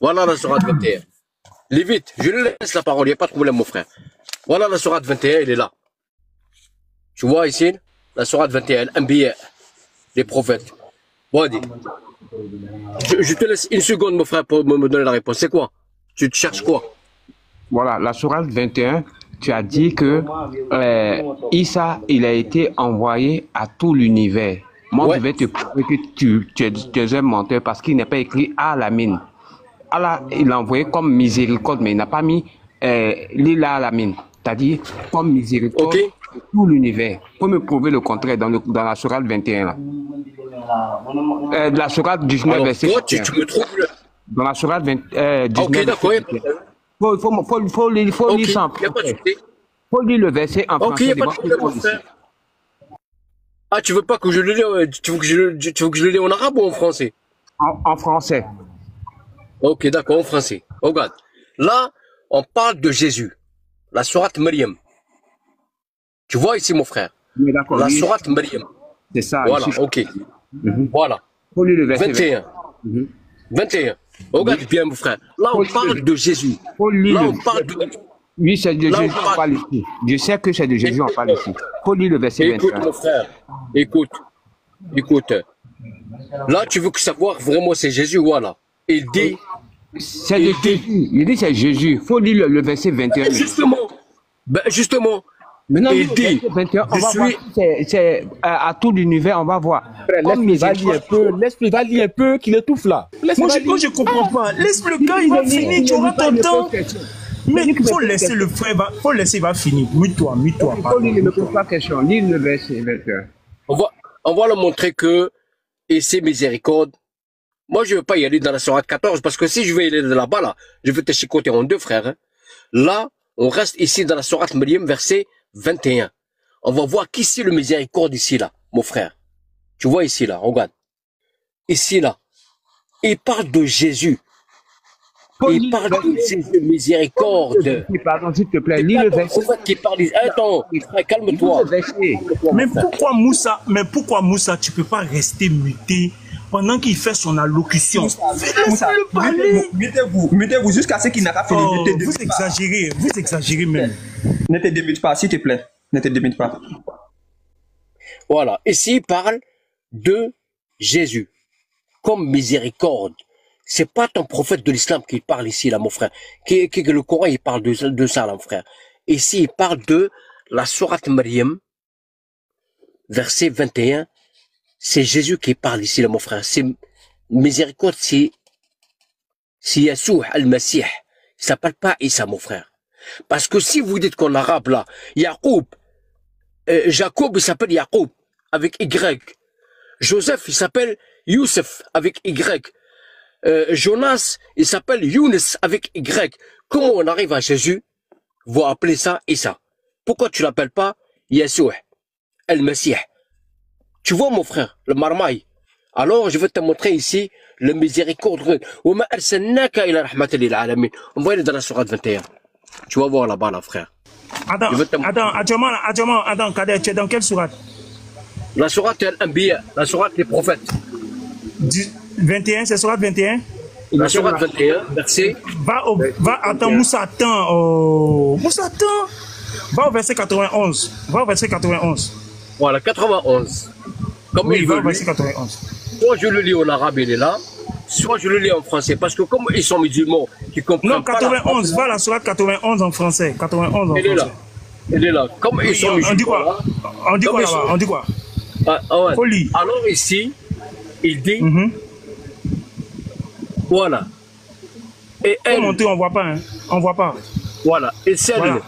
Voilà la sourate 21. Lévite, je lui laisse la parole, il n'y a pas de problème, mon frère. Voilà la sourate 21, il est là. Tu vois ici, la sourate 21, Anbiya, les prophètes. Bon, dis. Je te laisse une seconde, mon frère, pour me donner la réponse. C'est quoi? Tu te cherches quoi? Voilà, la sourate 21, tu as dit que Issa, il a été envoyé à tout l'univers. Moi, ouais. Je vais te prouver que tu es un menteur parce qu'il n'est pas écrit à la mine. Allah, il l'a envoyé comme miséricorde, mais il n'a pas mis l'île à la mine. C'est-à-dire comme miséricorde pour tout l'univers. Pour me prouver le contraire dans la sourate 21. Là. La sourate 19, alors, verset 21. Tu me trouves dans la sourate 19, ok, d'accord. Faut lire ça en français. Faut lire le verset en français. Ok, pas de problème, mon frère. Ah, tu veux pas que je le lise, tu veux que je le lise en arabe ou en français? En français. Ok, d'accord, en français. Regarde. Là, on parle de Jésus. La sourate Maryam. Tu vois ici, mon frère? Oui, la sourate Maryam. C'est ça. Voilà, ici. Ok. Voilà. 21. 21. Regarde bien, mon frère. Là, on parle de Jésus. Là, on parle de... Oui, c'est de Jésus qu'on parle ici. Je sais que c'est de Jésus qu'on parle ici. Faut lire le verset 21. Écoute, mon frère. Écoute. Là, tu veux savoir vraiment c'est Jésus, voilà. Il dit... C'est de Jésus. Il dit c'est Jésus. Il faut lire le verset 21. Justement. Maintenant, il dit, 21, on va voir, c'est à tout l'univers, on va voir. Laisse-le va un peu qu'il étouffe là. Moi, je comprends pas. Laisse le gars, il va finir, tu auras ton temps. Mais il faut laisser le frère, il va finir. Mute-toi. Ne pose pas question. Lis le verset 21. On va leur montrer que, et c'est miséricorde. Moi, je ne veux pas y aller dans la sourate 14, parce que si je vais y aller de là-bas, là, je vais te chicoter en deux, frères. Hein. Là, on reste ici dans la sourate Maryam, verset 21. On va voir qui c'est le miséricorde ici, là, mon frère. Tu vois ici, là, regarde. Ici, là. Il parle de Jésus. Il parle de Jésus, miséricorde. Pardon, s'il te plaît, lis le verset. Attends, calme-toi. Mais pourquoi Moussa, tu peux pas rester muté pendant qu'il fait son allocution? Mettez-vous jusqu'à ce qu'il n'a pas fini. Vous exagérez même. Ne te démute pas, s'il te plaît. Ne te démute pas. Voilà. Ici, il parle de Jésus comme miséricorde. C'est pas ton prophète de l'islam qui parle ici, là, mon frère. Le Coran, il parle de ça, là, mon frère. Ici, il parle de la sourate Maryam, verset 21. C'est Jésus qui parle ici, là, mon frère. C'est miséricorde, c'est Yasouh al-Masih. Il s'appelle pas Issa, mon frère. Parce que si vous dites qu'en arabe, là, Jacob, il s'appelle Jacob, avec Y. Joseph, il s'appelle Youssef, avec Y. Jonas, il s'appelle Younes, avec Y. Comment on arrive à Jésus? Vous appelez ça Issa. Pourquoi tu l'appelles pas Yasouh al-Masih? Tu vois, mon frère, le marmaille. Alors, je vais te montrer ici le miséricorde. On va aller dans la sourate 21. Tu vas voir là-bas, là, frère. Attends, Kader, tu es dans quelle sourate? La sourate Al-Anbiya, la sourate des prophètes. 21, c'est sourate 21? La sourate 21, verset. Attends, Moussa, attends. Moussa, attends. Va au verset 91. Va au verset 91. Voilà, 91. Comme oui, il veut, va au verset 91. Soit je le lis en arabe, il est là, soit je le lis en français. Parce que comme ils sont musulmans, qui comprennent non, 91, va la sourate 91 en français. 91 en français. Il est là. Comme ils sont musulmans. On dit quoi? On dit quoi là-bas? On dit quoi? Ouais. Alors ici, il dit, voilà. Et elle, monter, on voit pas, hein. On voit pas. Voilà. Et celle,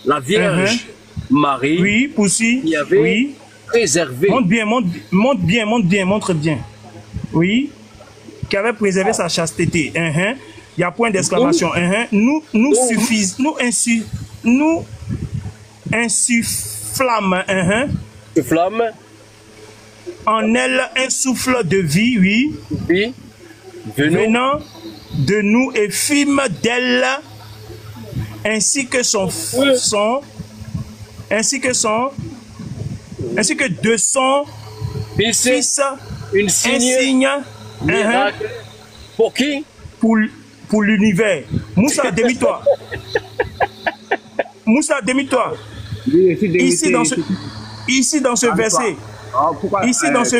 la Vierge Marie, oui, Poussi, qui avait préservé. Montre bien. Oui, qui avait préservé sa chasteté. Il y a point d'exclamation. Nous insufflâmes. Flamme. En elle un souffle de vie, oui. Oui. Venant de nous et fîmes d'elle ainsi que de son fils un signe pour qui? Pour l'univers. Moussa, demi-toi. Moussa, demi-toi. Ici dans ce verset. Ici dans ce...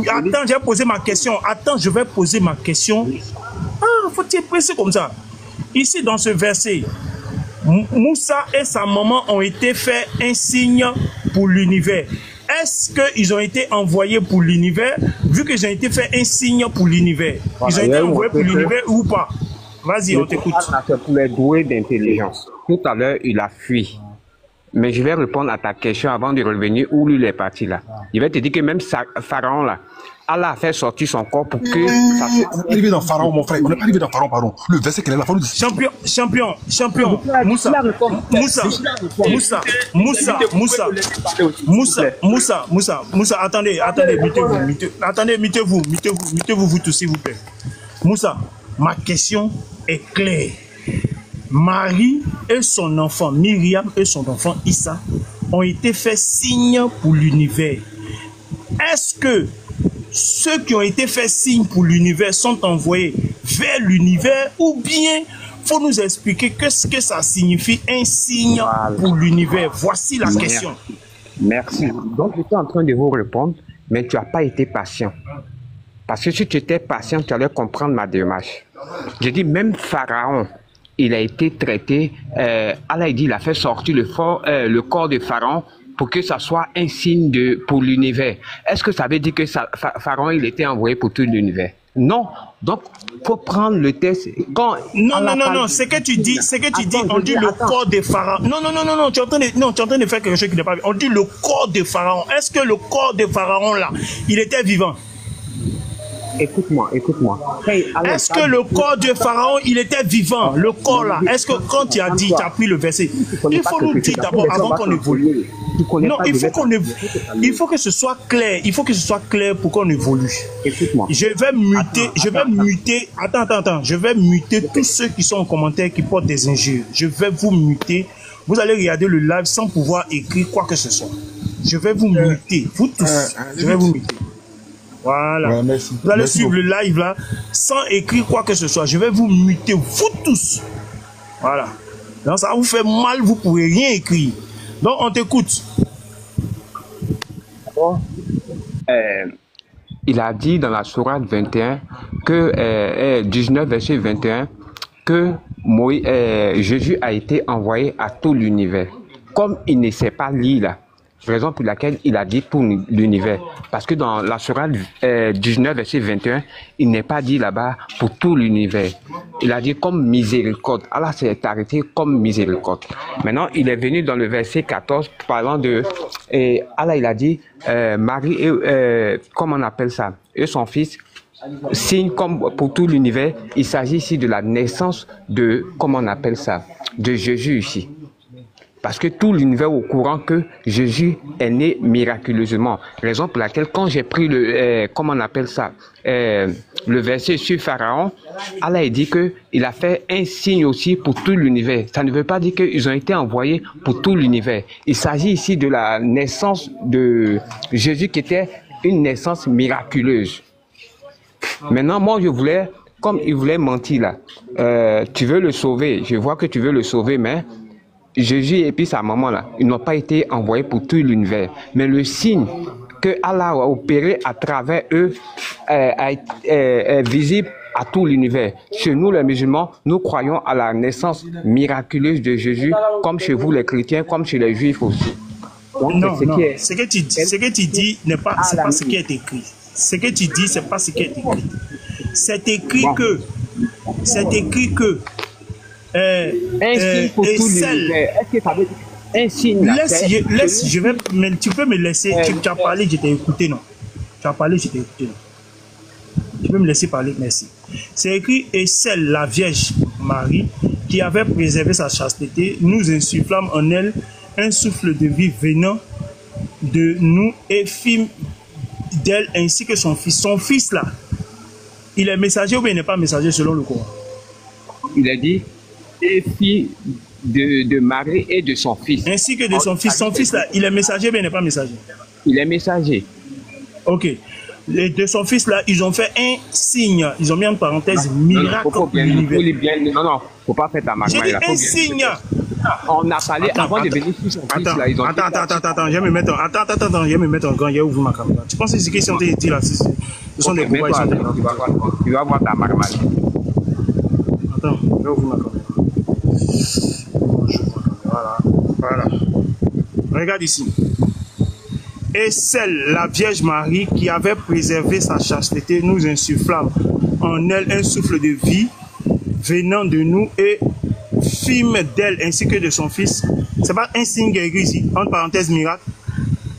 Attends, je vais poser ma question. Faut-il presser comme ça? Ici dans ce verset, Moussa et sa maman ont été faits un signe pour l'univers. Est-ce qu'ils ont été envoyés pour l'univers, vu qu'ils ont été faits un signe pour l'univers? Ils ont été envoyés pour l'univers ou pas? Vas-y, on t'écoute. Pour les doués d'intelligence. Tout à l'heure, il a fui. Mais je vais répondre à ta question avant de revenir où lui est parti là. Je vais te dire que même Pharaon là, Allah a fait sortir son corps pour que ça soit... On est arrivé dans Pharaon, mon frère. On n'est pas arrivé dans Pharaon, pardon. Le verset qu'elle est là, Champion. Moussa, attendez, mettez-vous, vous tous, s'il vous plaît. Moussa, ma question est claire. Marie et son enfant, Myriam et son enfant Issa, ont été faits signes pour l'univers. Est-ce que ceux qui ont été faits signes pour l'univers sont envoyés vers l'univers, ou bien faut nous expliquer qu'est-ce que ça signifie un signe pour l'univers? Voici la question. Merci. Donc j'étais en train de vous répondre, mais tu n'as pas été patient. Parce que si tu étais patient, tu allais comprendre ma démarche. J'ai dit même Pharaon, il a été traité, Allah dit, il a fait sortir le corps de Pharaon pour que ça soit un signe pour l'univers. Est-ce que ça veut dire que Pharaon, il était envoyé pour tout l'univers? Non. Donc, il faut prendre le test. Non, ce que tu dis, on dit le corps de Pharaon. Non, tu es en train de faire quelque chose qui n'est pas bien. On dit le corps de Pharaon. Est-ce que le corps de Pharaon, là, il était vivant? Écoute-moi. Est-ce que le corps de Pharaon, il était vivant? Le corps là, est-ce que quand tu as dit, tu as pris le verset, il faut nous dire d'abord avant qu'on évolue. Non, il faut que ce soit clair. Il faut que ce soit clair pour qu'on évolue. Écoute-moi. Je vais muter. Attends. Je vais muter tous ceux qui sont en commentaire qui portent des injures. Je vais vous muter. Vous allez regarder le live sans pouvoir écrire quoi que ce soit. Je vais vous muter. Vous tous. Je vais vous muter. Voilà. Ouais, vous allez suivre le live là sans écrire quoi que ce soit. Je vais vous muter, vous tous. Voilà. Donc ça vous fait mal, vous ne pouvez rien écrire. Donc on t'écoute. il a dit dans la sourate 21 que 19 verset 21 que Jésus a été envoyé à tout l'univers. Comme il ne sait pas lire là, raison pour laquelle il a dit tout l'univers. Parce que dans la sourate 19 verset 21, il n'est pas dit là-bas pour tout l'univers. Il a dit comme miséricorde. Allah s'est arrêté comme miséricorde. Maintenant, il est venu dans le verset 14 parlant de... Allah, il a dit, Marie, comment on appelle ça? Et son fils, signe comme pour tout l'univers. Il s'agit ici de la naissance de, comment on appelle ça? De Jésus ici. Parce que tout l'univers est au courant que Jésus est né miraculeusement. Raison pour laquelle, quand j'ai pris le, comment on appelle ça, le verset sur Pharaon, Allah a dit qu'il a fait un signe aussi pour tout l'univers. Ça ne veut pas dire qu'ils ont été envoyés pour tout l'univers. Il s'agit ici de la naissance de Jésus qui était une naissance miraculeuse. Maintenant, moi, je voulais, comme il voulait mentir là, tu veux le sauver, je vois que tu veux le sauver, mais Jésus et puis sa maman là, ils n'ont pas été envoyés pour tout l'univers. Mais le signe que Allah a opéré à travers eux est visible à tout l'univers. Chez nous les musulmans, nous croyons à la naissance miraculeuse de Jésus, comme chez vous les chrétiens, comme chez les juifs aussi. Donc, non, ce que tu dis n'est pas, c'est pas ce qui est écrit. Ce que tu dis, c'est pas ce qui est écrit. C'est écrit que, un signe pour tout l'univers. Est-ce que ça veut dire un signe? Laisse, mais tu peux me laisser. Tu as parlé, je t'ai écouté, non? Tu as parlé, je t'ai écouté, non? Tu peux me laisser parler, merci. C'est écrit, et celle, la Vierge Marie, qui avait préservé sa chasteté, nous insufflâmes en elle un souffle de vie venant de nous et fîmes d'elle ainsi que son fils. Son fils, là, il est messager ou bien il n'est pas messager selon le Coran? Il a dit, et fille de Marie et de son fils. Ainsi que de son fils. Son fils, là, il est messager ou bien il n'est pas messager? Il est messager. Ok. Et de son fils, là, ils ont fait un signe. Ils ont mis en parenthèse miracle. Non, non, faut pas faire ta marque. J'ai dit un signe. On a parlé avant de venir sur son fils, là. Ils ont attends, je vais me mettre en grand, j'ai ouvert ma caméra. Tu penses que ce qu'ils ont dit là, ce sont des pouvoirs, ils sont des... Tu vas voir ta marque. Attends, je vais ouvrir ma caméra. Voilà. Regarde ici. Et celle, la Vierge Marie, qui avait préservé sa chasteté, nous insufflâmes en elle un souffle de vie venant de nous et fîmes d'elle ainsi que de son fils. C'est pas un signe écrit ici, entre parenthèses miracle.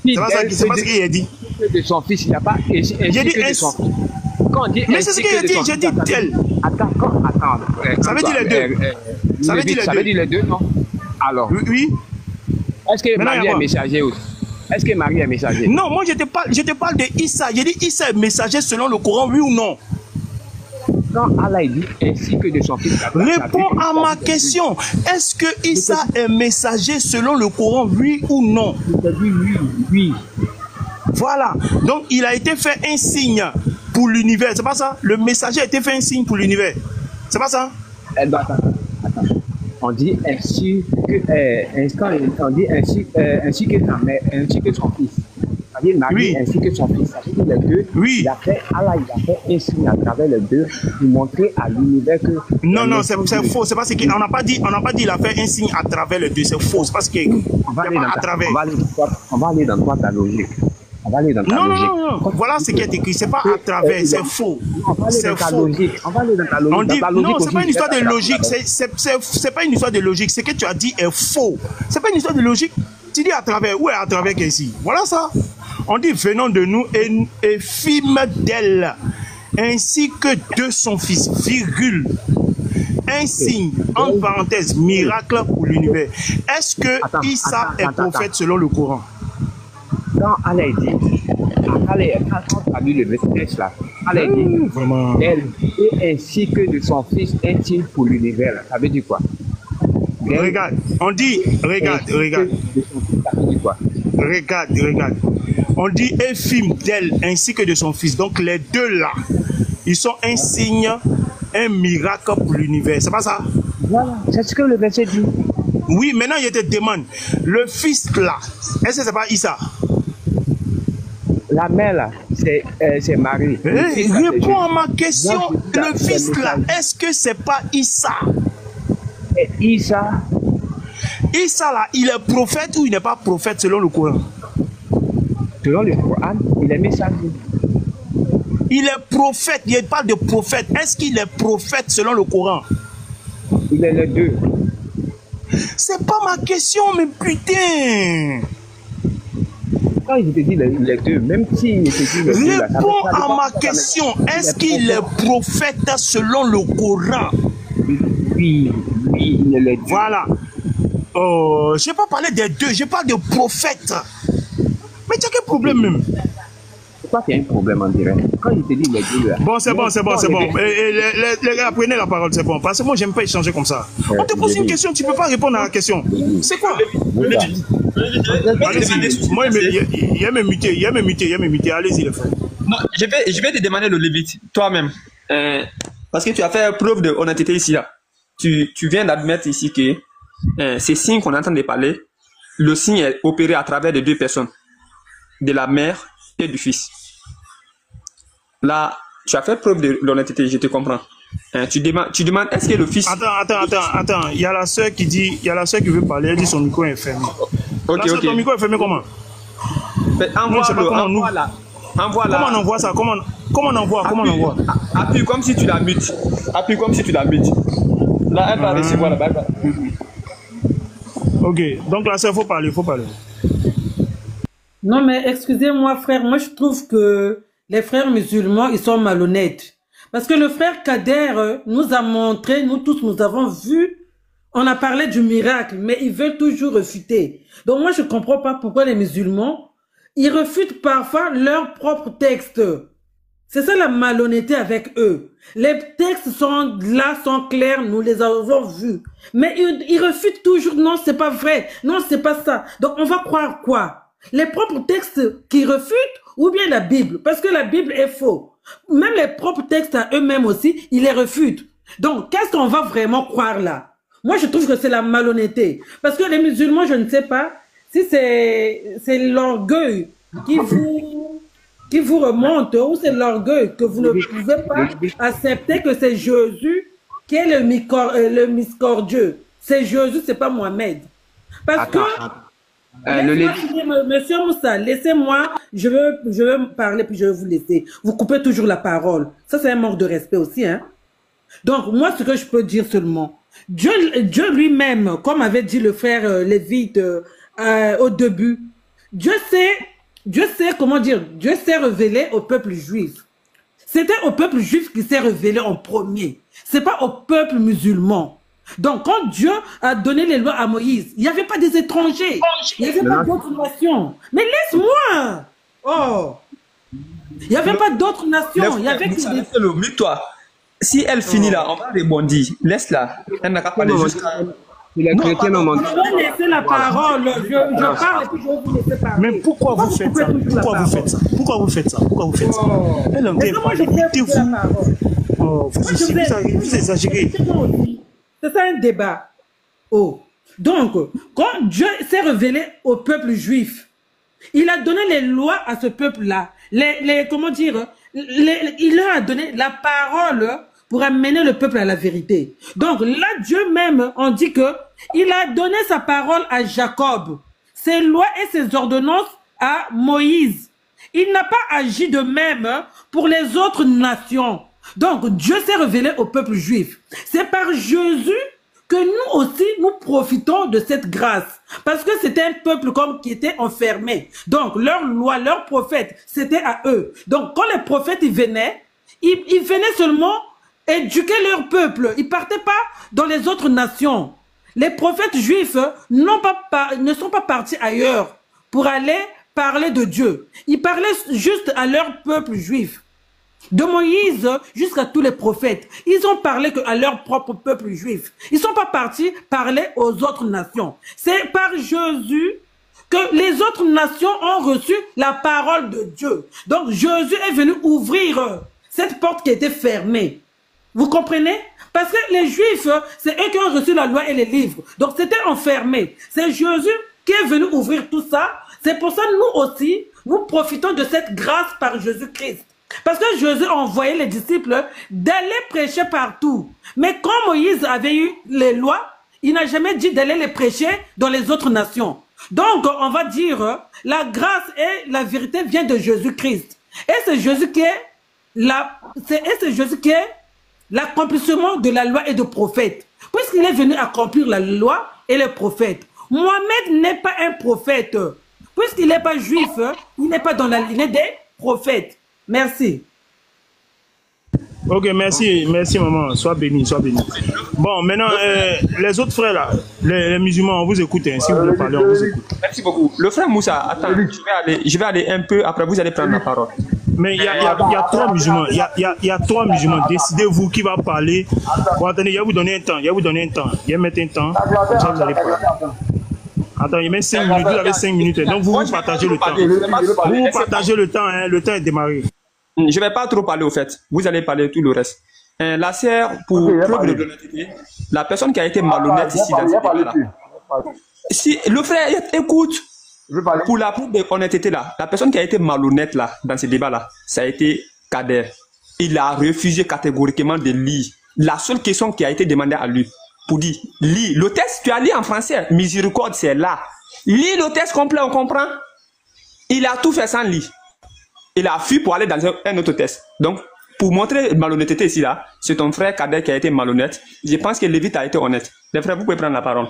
C'est pas ce qu'il a dit. De son fils, il n'y a pas. J'ai dit un. Mais c'est ce qu'il a dit, j'ai dit tel. Attends. Ça veut dire les deux. Ça veut dire les deux, non? Alors. Oui. Est-ce que Marie est messager aussi? Est-ce que Marie est messager? Non, moi je te parle de Issa. J'ai dit Issa est messager selon le Coran, oui ou non? Quand Allah dit ainsi que de son fils. Réponds à ma question. Est-ce que Issa est messager selon le Coran, oui ou non? Oui. Voilà. Donc il a été fait un signe pour l'univers. C'est pas ça? Le messager a été fait un signe pour l'univers. C'est pas ça? Attends. On dit ainsi que on dit ainsi que sa mère, ainsi que son fils. C'est-à-dire Marie oui. Ainsi que son fils. C'est-à-dire les deux. Oui. Allah il a fait un signe à travers les deux pour montrer à l'univers que. Non, c'est faux. C'est pas ce qu'on n'a pas dit. On n'a pas dit il a fait un signe à travers les deux. C'est faux. C'est pas ce qu'il y a. On va aller dans ta logique. Non. Voilà ce qui est écrit. C'est pas à travers. C'est faux. C'est faux. On va aller dans ta logique. On dit, non, c'est pas une histoire de logique. C'est pas une histoire de logique. Ce que tu as dit est faux. C'est pas une histoire de logique. Tu dis à travers. Où est à travers qu'ici? Voilà ça. On dit venant de nous et fîmes d'elle ainsi que de son fils. Virgule. Un signe, entre parenthèses, miracle pour l'univers. Est-ce que Issa est prophète selon le Coran? Quand Allah dit, quand on a lu le verset là, Allah dit, elle et ainsi que de son fils un signe pour l'univers. Ça veut dire quoi? Regarde, on dit, regarde. Regarde. On dit un film d'elle ainsi que de son fils. Donc les deux là, ils sont un signe, un miracle pour l'univers. C'est pas ça? Voilà, c'est ce que le verset dit. Oui, maintenant je te demande, le fils là, est-ce que c'est pas Issa? la mère là, c'est Marie. Réponds à ma question. Le fils là, est-ce que c'est pas Issa? Et Issa. Issa là, il est prophète ou il n'est pas prophète selon le Coran? Selon le Coran, il est messager. Il est prophète, il parle de prophète. Est-ce qu'il est prophète selon le Coran? Il est les deux. C'est pas ma question, mais putain! Quand il te dit les deux, même s'il te dit les deux... Réponds à ma question. Est-ce qu'il est prophète selon le Coran? Oui, il est les deux. Voilà. Oh, je n'ai pas parlé des deux, je parle de prophète. Mais tu as quel problème même? C'est pas qu'il y a un problème en direct. Quand il te dit les deux là... Bon, c'est bon. Les gars, prenez la parole, c'est bon. Parce que moi, j'aime pas échanger comme ça. On te pose une question, tu peux pas répondre à la question. C'est quoi? Allez-y. Moi, il y a mes mutés. Allez-y, les frères. Non, je vais te demander le Lévite, toi-même. Parce que tu as fait preuve de honnêteté ici. Là. Tu viens d'admettre ici que ces signes qu'on est en train de parler, le signe est opéré à travers de deux personnes, de la mère et du fils. Là, tu as fait preuve de l'honnêteté, je te comprends. Tu demandes, est-ce que le fils... Attends. Il y a la soeur qui veut parler, elle dit son micro est fermé. Ok. Ton micro est fermé comment? Envoie-la. Comment on envoie ça? Comment on envoie? Appuie comme si tu la mutes. Là, elle va recevoir là-bas. Ok, donc là, il faut parler. Non, mais excusez-moi, frère, moi je trouve que les frères musulmans, ils sont malhonnêtes. Parce que le frère Kader nous a montré, nous tous, nous avons vu, on a parlé du miracle, mais ils veulent toujours refuter. Donc moi, je ne comprends pas pourquoi les musulmans, ils refutent parfois leurs propres textes. C'est ça la malhonnêteté avec eux. Les textes sont là, sont clairs, nous les avons vus. Mais ils refutent toujours, non, c'est pas vrai, non, c'est pas ça. Donc on va croire quoi? Les propres textes qui refutent ou bien la Bible? Parce que la Bible est faux. Même les propres textes à eux-mêmes aussi, ils les refutent. Donc, qu'est-ce qu'on va vraiment croire là? Moi, je trouve que c'est la malhonnêteté. Parce que les musulmans, je ne sais pas si c'est l'orgueil qui vous remonte ou c'est l'orgueil que vous ne pouvez pas accepter que c'est Jésus qui est le miséricordieux. C'est Jésus, c'est pas Mohamed. Parce que... Monsieur Moussa, laissez-moi, je veux parler puis je vais vous laisser. Vous coupez toujours la parole. Ça, c'est un manque de respect aussi, hein. Donc, moi, ce que je peux dire seulement, Dieu lui-même, comme avait dit le frère Lévite au début, Dieu s'est révélé au peuple juif. C'était au peuple juif qui s'est révélé en premier. C'est pas au peuple musulman. Donc, quand Dieu a donné les lois à Moïse, il n'y avait pas des étrangers. Il n'y avait pas d'autres nations. Mais laisse-moi. Oh. Il n'y avait pas d'autres nations. Il y avait toi. Si elle finit là, on va rebondir. Laisse-la. Elle n'a qu'à parler jusqu'à... Je vais laisser la parole. Je parle et puis je vais vous laisser parler. Mais pourquoi vous faites ça? Pourquoi vous faites ça? Elle est en train de parler. Écoutez-vous. Vous exagérez. C'est ça un débat. Oh. Donc, quand Dieu s'est révélé au peuple juif, il a donné les lois à ce peuple-là. Comment dire? Il leur a donné la parole pour amener le peuple à la vérité. Donc là, Dieu même, on dit que il a donné sa parole à Jacob, ses lois et ses ordonnances à Moïse. Il n'a pas agi de même pour les autres nations. Donc, Dieu s'est révélé au peuple juif. C'est par Jésus que nous aussi, nous profitons de cette grâce. Parce que c'était un peuple qui était enfermé. Donc, leurs lois, leurs prophètes, c'était à eux. Donc, quand les prophètes ils venaient seulement éduquer leur peuple. Ils ne partaient pas dans les autres nations. Les prophètes juifs ne sont pas partis ailleurs pour aller parler de Dieu. Ils parlaient juste à leur peuple juif. De Moïse jusqu'à tous les prophètes, ils ont parlé qu'à leur propre peuple juif. Ils ne sont pas partis parler aux autres nations. C'est par Jésus que les autres nations ont reçu la parole de Dieu. Donc Jésus est venu ouvrir cette porte qui était fermée. Vous comprenez? Parce que les Juifs, c'est eux qui ont reçu la loi et les livres. Donc c'était enfermé. C'est Jésus qui est venu ouvrir tout ça. C'est pour ça que nous aussi, nous profitons de cette grâce par Jésus-Christ. Parce que Jésus a envoyé les disciples d'aller prêcher partout. Mais quand Moïse avait eu les lois, il n'a jamais dit d'aller les prêcher dans les autres nations. Donc, on va dire, la grâce et la vérité viennent de Jésus-Christ. Et c'est Jésus qui est l'accomplissement de la loi et des prophètes. Puisqu'il est venu accomplir la loi et les prophètes. Mohamed n'est pas un prophète. Puisqu'il n'est pas juif, il n'est pas dans la lignée des prophètes. Merci. Ok, merci, merci maman. Sois béni, sois béni. Bon, maintenant, les autres frères là, les musulmans, on vous écoute. Hein, si vous voulez parler, on vous écoute. Merci beaucoup. Le frère Moussa, attends, je vais aller un peu, après vous allez prendre la parole. Mais il y a trois musulmans. Il y a trois musulmans. Décidez-vous qui va parler. Bon, attendez, il va vous donner un temps. Il va vous donner un temps. Il va mettre un temps. Comme ça, vous allez parler. Attends, il met 5 minutes. Vous avez 5 minutes. Donc, vous partagez le temps. Vous partagez le temps. Hein, le temps est démarré. Je ne vais pas trop parler au fait. Vous allez parler tout le reste. La sœur, pour preuve de l'honnêteté, la personne qui a été malhonnête ici dans ce débat-là. Si le frère écoute, pour la preuve de l'honnêteté là, la personne qui a été malhonnête là dans ce débat-là, ça a été Kader. Il a refusé catégoriquement de lire. La seule question qui a été demandée à lui, pour dire, lis le texte, tu as lu en français, miséricorde, c'est là. Lis le texte complet, on comprend. Il a tout fait sans lire. Il a fui pour aller dans un autre test. Donc, pour montrer malhonnêteté ici, là, c'est ton frère Kader qui a été malhonnête. Je pense que Lévite a été honnête. Les frères, vous pouvez prendre la parole.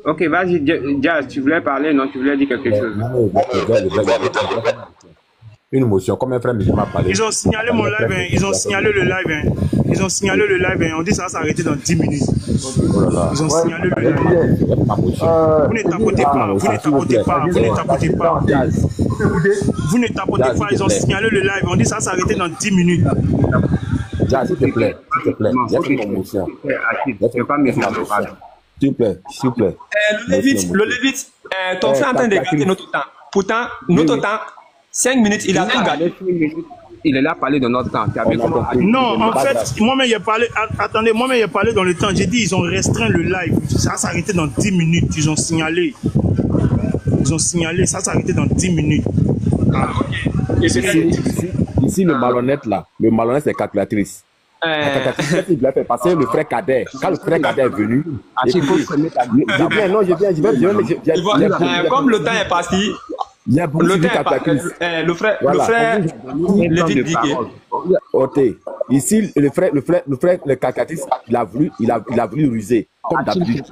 Ok, vas-y, Jazz, tu voulais parler, non? Tu voulais dire quelque chose? Une motion, comme un frère musulman a parlé. Ils ont signalé mon live, hein. Ils ont signalé le live, hein. Ils ont signalé le live, hein. On dit ça va s'arrêter dans 10 minutes. Ils ont signalé le live. Vous ne tapotez pas, vous ne tapotez pas, vous ne tapotez pas. Vous ne tapotez pas, ils ont signalé le live. On dit ça va s'arrêter dans 10 minutes. Jazz, s'il te plaît, s'il te plaît. Il y a une motion. Je ne peux pas me faire de parole. S'il vous plaît, s'il vous plaît. Le Lévite, ton frère est en train de gâter notre temps. Pourtant, notre temps, 5 minutes, il a tout gardé. Il est là à parler de notre temps. Non, en fait, moi-même, j'ai parlé. Attendez, moi-même, j'ai parlé dans le temps. J'ai dit, ils ont restreint le live. Ça va s'arrêter dans 10 minutes. Ils ont signalé. Ils ont signalé, ça va s'arrêter dans 10 minutes. Ah, okay. Ici, le malhonnête, là, le malhonnête, c'est calculatrice. Il voulait faire passer le frère Kader. Quand le frère Kader est venu, je viens. Comme le temps est passé. Il y a beaucoup de calculatrices. Le frère, Lévite dit que. Ici, le calculatrice, il a voulu ruser. Comme d'habitude.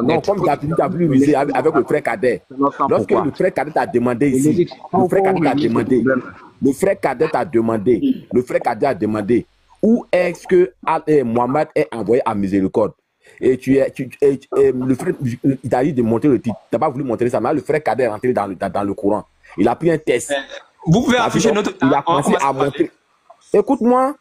Non, comme d'habitude, il a voulu ruser avec le frère Kader. Lorsque le frère Kader t'a demandé ici, le frère Kader t'a demandé où est-ce que Mohamed est envoyé à miséricorde. Et le frère, il t'a dit de montrer le titre. Tu n'as pas voulu montrer ça, mais le frère Kader est rentré dans le courant. Il a pris un test. Vous pouvez afficher notre temps. Il a commencé à montrer. Écoute-moi.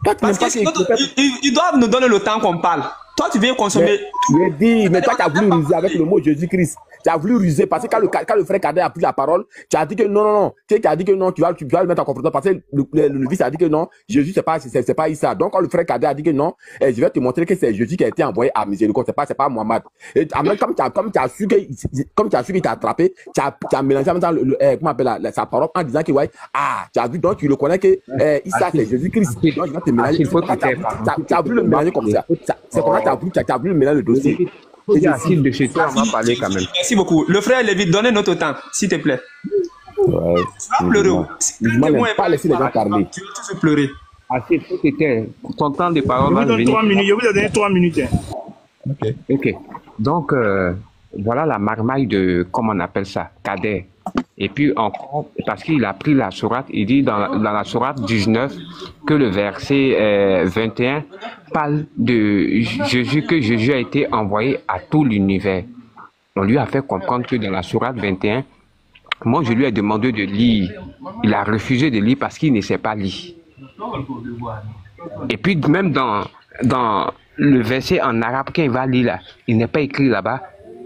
Parce qu'ils doivent nous donner le temps qu'on parle. Toi, tu viens consommer. Je dis, mais toi, tu as voulu ruser avec le mot Jésus-Christ. Tu as voulu ruser parce que quand le frère Kader a pris la parole, tu as dit que non. Tu as dit que non, tu vas le mettre en confrontation parce que le fils a dit que non, Jésus, c'est pas Issa. Donc, quand le frère Kader a dit que non, je vais te montrer que c'est Jésus qui a été envoyé à miséricorde. C'est pas Mohamed. Et comme tu as su qu'il t'a attrapé, tu as mélangé en même temps comment on appelle sa parole en disant que ouais, tu as vu, donc tu le connais que Issa, c'est Jésus-Christ. Donc, je vais te mélanger. Tu as voulu le mélanger comme ça. C'est comment tu as voulu mélanger le dossier. De chez toi, on va parler quand même. Merci beaucoup. Le frère Lévite, donnez notre temps, s'il te plaît. Ouais. Tu vas pas laisser les gens parler. Tu vas tous pleurer. C'était ton temps de parole. Je vous ai donné 3 minutes. Ok. Donc, voilà la marmaille de, comment on appelle ça, Kader. Et puis encore, parce qu'il a pris la sourate, il dit dans la sourate 19 que le verset 21 parle de Jésus, que Jésus a été envoyé à tout l'univers. On lui a fait comprendre que dans la sourate 21, moi je lui ai demandé de lire. Il a refusé de lire parce qu'il ne sait pas lire. Et puis même dans le verset en arabe, quand il va lire là, il n'est pas écrit là-bas.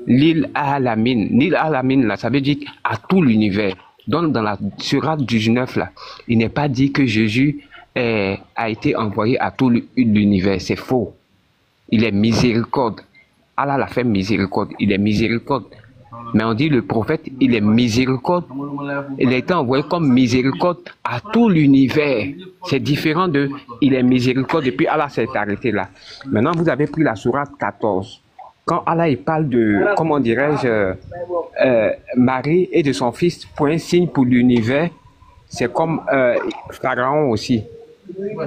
L'île Alamin. L'île Alamin, là, ça veut dire à tout l'univers. Donc, dans la sourate 19, là, il n'est pas dit que Jésus a été envoyé à tout l'univers. C'est faux. Il est miséricorde. Allah l'a fait miséricorde. Il est miséricorde. Mais on dit le prophète, il est miséricorde. Il a été envoyé comme miséricorde à tout l'univers. C'est différent de il est miséricorde et puis Allah s'est arrêté là. Maintenant, vous avez pris la sourate 14. Quand Allah il parle de, comment dirais-je, Marie et de son fils pour un signe pour l'univers, c'est comme Pharaon aussi.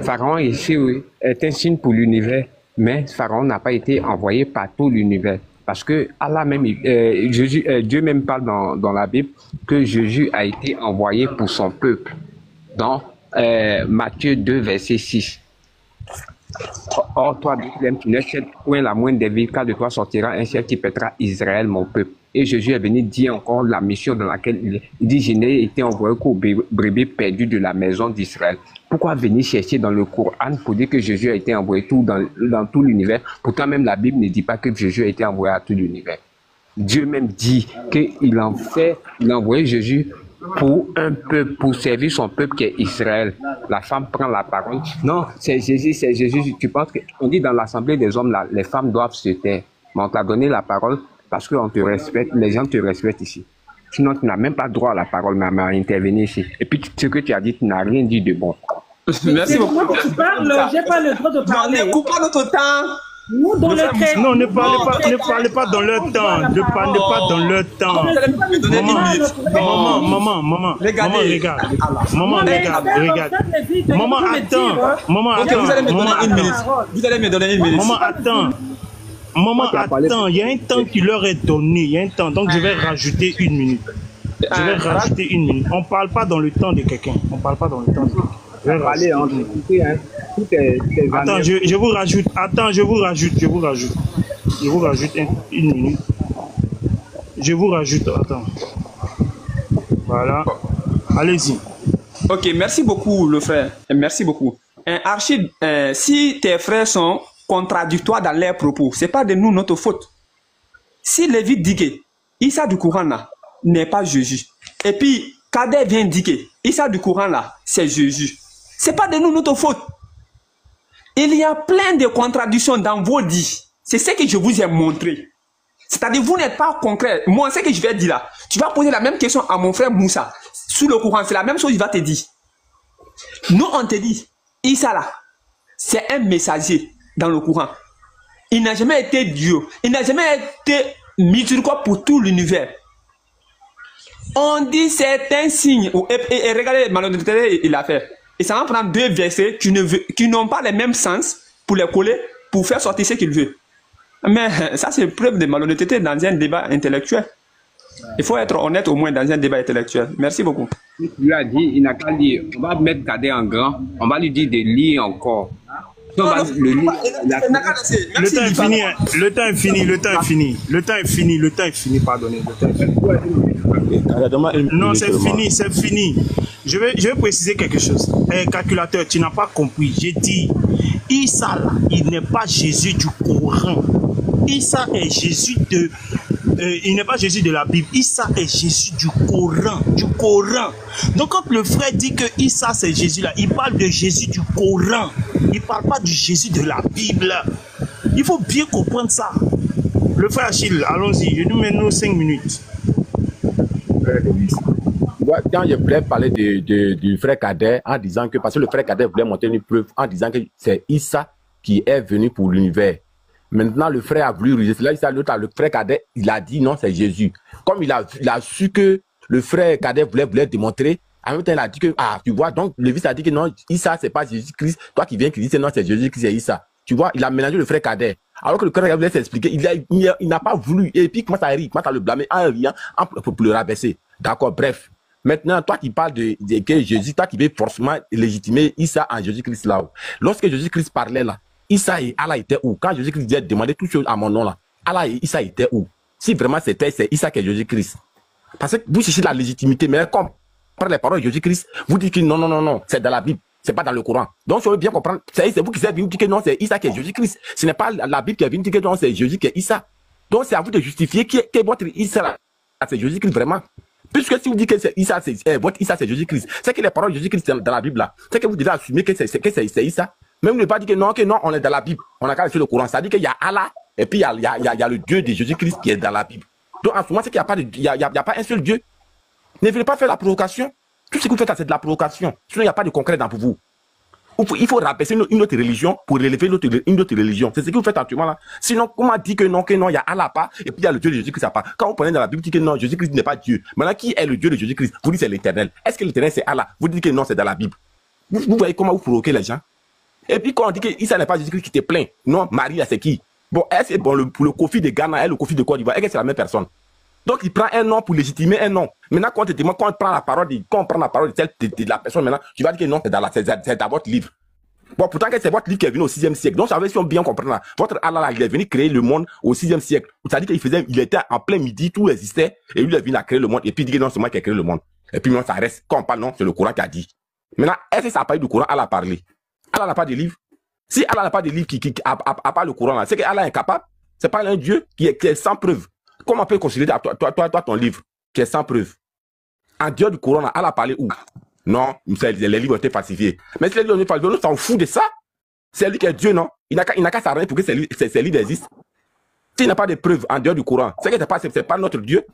Pharaon ici est un signe pour l'univers, mais Pharaon n'a pas été envoyé par tout l'univers. Parce que Allah même, Dieu même parle dans la Bible que Jésus a été envoyé pour son peuple. Dans Matthieu 2, verset 6. Or, toi, Bethléem, tu n'es point la moindre des villes, car de toi sortira un chef qui pètera Israël, mon peuple. Et Jésus est venu dire encore la mission dans laquelle il dit, je n'ai été envoyé qu'aux brebis perdues de la maison d'Israël. Pourquoi venir chercher dans le Coran pour dire que Jésus a été envoyé dans tout l'univers? Pourtant, même la Bible ne dit pas que Jésus a été envoyé à tout l'univers. Dieu même dit qu'il a envoyé Jésus pour un peuple, pour servir son peuple qui est Israël. La femme prend la parole. Non, c'est Jésus, c'est Jésus. Tu penses qu'on dit dans l'assemblée des hommes, là, les femmes doivent se taire. Mais on t'a donné la parole parce qu'on te respecte, les gens te respectent ici. Sinon, tu n'as même pas droit à la parole, mais à intervenir ici. Et puis, ce que tu as dit, tu n'as rien dit de bon. Merci beaucoup. Moi, tu parles, j'ai pas le droit de parler. Non, ne coupe pas notre temps. Nous, dans le crédit. Non, ne parlez pas dans leur temps. Ne parlez pas dans leur temps. Maman, regarde. Maman, attends. Ok, vous allez me donner une minute. Vous allez me donner une minute. Maman, attends. Il y a un temps qui leur est donné. Il y a un temps. Donc, je vais rajouter une minute. On ne parle pas dans le temps de quelqu'un. Allez, écoutez, hein. Attends, je vous rajoute. Je vous rajoute une minute. Attends. Voilà. Allez-y. Ok, merci beaucoup, le frère. Merci beaucoup. Archid, si tes frères sont contradictoires dans leurs propos, c'est pas de nous notre faute. Si Lévite dit que Issa du Coran là n'est pas Jésus, et puis Kader vient dire que Issa du Coran là c'est Jésus, c'est pas de nous notre faute. Il y a plein de contradictions dans vos dits. C'est ce que je vous ai montré. C'est-à-dire, vous n'êtes pas concret. Moi, ce que je vais dire là, tu vas poser la même question à mon frère Moussa. Sous le Coran, c'est la même chose, il va te dire. Nous, on te dit, Issa là, c'est un messager dans le Coran. Il n'a jamais été Dieu. Il n'a jamais été miséricorde pour tout l'univers. On dit c'est un signe. Et regardez, malhonnêteté, il a fait. Et ça va prendre deux versets qui n'ont pas le même sens pour les coller, pour faire sortir ce qu'il veut. Mais ça, c'est preuve de malhonnêteté dans un débat intellectuel. Il faut être honnête au moins dans un débat intellectuel. Merci beaucoup. Il lui a dit, il n'a qu'à lire. On va mettre Kader en grand. On va lui dire de lire encore. Le temps est fini, pardonnez. Non, c'est fini. Je vais préciser quelque chose. Calculateur, tu n'as pas compris. J'ai dit, Issa, il n'est pas Jésus du Coran. Issa est Jésus il n'est pas Jésus de la Bible. Issa est Jésus du Coran. Donc quand le frère dit que Issa c'est Jésus là, il parle de Jésus du Coran. Il ne parle pas du Jésus de la Bible. Il faut bien comprendre ça. Le frère Achille, allons-y. Je nous mets nos 5 minutes. Quand je voulais parler du frère Kader en disant que, parce que le frère Kader voulait montrer une preuve en disant que c'est Issa qui est venu pour l'univers. Maintenant, le frère a voulu résister. Là, le frère Kader, il a dit non, c'est Jésus. Comme il a su que le frère Kader voulait démontrer, en même temps, il a dit que, tu vois, donc le fils a dit que non, Issa, c'est pas Jésus-Christ. Toi qui viens qui dis non, c'est Jésus-Christ, c'est Issa. Tu vois, il a mélangé le frère Kader. Alors que le frère Kader voulait s'expliquer, il n'a pas voulu. Et puis, comment ça rit, comment ça le blâmer en riant, pour le rabaisser. D'accord, bref. Maintenant, toi qui parles de que Jésus, toi qui veux forcément légitimer Issa en Jésus-Christ là. Lorsque Jésus-Christ parlait là, Issa et Allah étaient où? Quand Jésus-Christ disait demander toutes choses à mon nom là, Allah et Issa étaient où? Si vraiment c'est Issa qui est Jésus-Christ. Parce que vous cherchez la légitimité, mais comme par les paroles de Jésus-Christ, vous dites que non, c'est dans la Bible, c'est pas dans le Coran. Donc, si on veut bien comprendre, c'est vous qui êtes venu dire que non, c'est Issa qui est Jésus-Christ. Ce n'est pas la Bible qui est venue dire que non, c'est Jésus qui est Issa. Donc, c'est à vous de justifier que votre Issa là, c'est Jésus-Christ vraiment. Puisque si vous dites que c'est Issa, votre Issa c'est Jésus-Christ, c'est que les paroles de Jésus-Christ dans la Bible là, c'est que vous devez assumer que c'est Issa. Même ne pas dire que non, on est dans la Bible, on a qu'à sur le Coran. Ça dit qu'il y a Allah et puis il y a le Dieu de Jésus-Christ qui est dans la Bible. Donc en ce moment, c'est qu'il n'y a pas un seul Dieu. Ne venez pas faire la provocation. Tout ce que vous faites, c'est de la provocation. Sinon, il n'y a pas de concret dans vous. Il faut rabaisser une autre religion pour relever une autre religion. C'est ce que vous faites actuellement là. Sinon, comment dire que non, il y a Allah pas, et puis il y a le Dieu de Jésus-Christ à part. Quand vous prenez dans la Bible, vous dites que non, Jésus-Christ n'est pas Dieu. Maintenant, qui est le Dieu de Jésus-Christ? Vous dites c'est l'Éternel. Est-ce que l'Éternel c'est Allah? Vous dites que non, c'est dans la Bible. Vous voyez comment vous provoquez les gens? Et puis quand on dit que Issa n'est pas Jésus-Christ qui te plaint, non, Marie, c'est qui? Bon, elle c'est bon, pour le Kofi de Ghana et le Kofi de Côte d'Ivoire, c'est la même personne. Donc il prend un nom pour légitimer un nom. Maintenant, quand on prend la parole de la personne, maintenant, tu vas dire que non, c'est dans votre livre. Bon, pourtant, c'est votre livre qui est venu au 6e siècle. Donc, ça veut dire si on bien comprendre là. Votre Allah, là, il est venu créer le monde au 6e siècle. C'est-à-dire qu'il était en plein midi, tout existait, et lui, il est venu à créer le monde, et puis il dit que non, c'est moi qui ai créé le monde. Et puis, non, ça reste. Quand on parle, non, c'est le Coran qui a dit. Maintenant, est-ce que ça a parlé du Coran? Allah a parlé. Allah n'a pas de livre. Si Allah n'a pas de livre à part le Coran là, c'est qu'Allah est incapable. C'est pas un Dieu qui est sans preuve. Comment on peut considérer toi ton livre qui est sans preuve? En dehors du Coran, là, Allah a parlé où? Non, les livres ont été falsifiés. Mais si les livres ont été falsifiés, on s'en fout de ça. C'est lui qui est Dieu, non? Il n'a qu'à s'arrêter pour que ces livres existent. S'il n'a pas de preuves en dehors du Coran, c'est que c'est pas notre Dieu.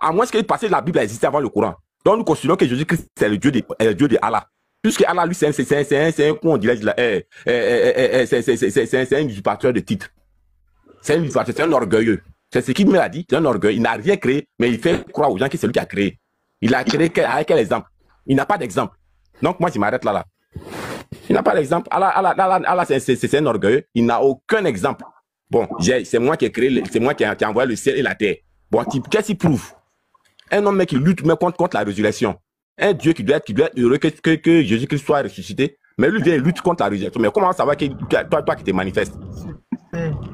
À moins que la Bible a existé avant le Coran. Donc nous considérons que Jésus-Christ c'est le Dieu de Allah. Puisque Allah, lui, c'est un usurpateur de titre. C'est un usurpateur, c'est un orgueilleux. C'est ce qu'il me l'a dit, c'est un orgueil. Il n'a rien créé, mais il fait croire aux gens que c'est lui qui a créé. Il a créé avec quel exemple? Il n'a pas d'exemple. Donc moi, je m'arrête là. Il n'a pas d'exemple. Allah c'est un orgueilleux. Il n'a aucun exemple. Bon, c'est moi qui ai créé, c'est moi qui ai envoyé le ciel et la terre. Bon, qu'est-ce qu'il prouve? Un homme qui lutte contre la résurrection. Un Dieu qui doit être heureux que Jésus-Christ soit ressuscité. Mais lui vient et lutte contre la résurrection. Mais comment savoir que toi qui te manifestes?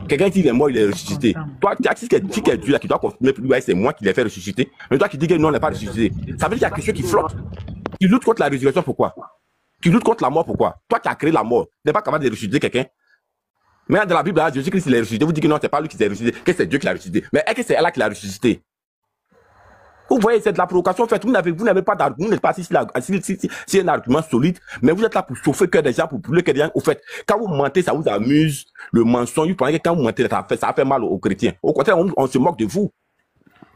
Quelqu'un qui est mort, il est ressuscité. Toi, si quelqu'un Dieu là qui doit confirmer, ouais, c'est moi qui l'ai fait ressusciter. Mais toi qui dis que non, on n'est pas ressuscité. Ça veut dire qu'il y a quelque chose qui flotte. Tu luttes contre la résurrection, pourquoi? Tu luttes contre la mort, pourquoi? Toi qui as créé la mort, tu n'es pas capable de ressusciter quelqu'un. Mais dans la Bible, Jésus-Christ il est ressuscité. Vous dites que non, c'est pas lui qui s'est ressuscité, que c'est Dieu qui l'a ressuscité. Mais est-ce que c'est Allah qui l'a ressuscité? Vous voyez, c'est de la provocation faite. Vous n'avez pas d'argument, vous n'êtes pas assis c'est un argument solide, mais vous êtes là pour chauffer le cœur des gens, pour brûler le cœur des gens. Au fait, quand vous mentez, ça vous amuse. Le mensonge, vous pensez que quand vous mentez, ça fait mal aux chrétiens. Au contraire, on se moque de vous.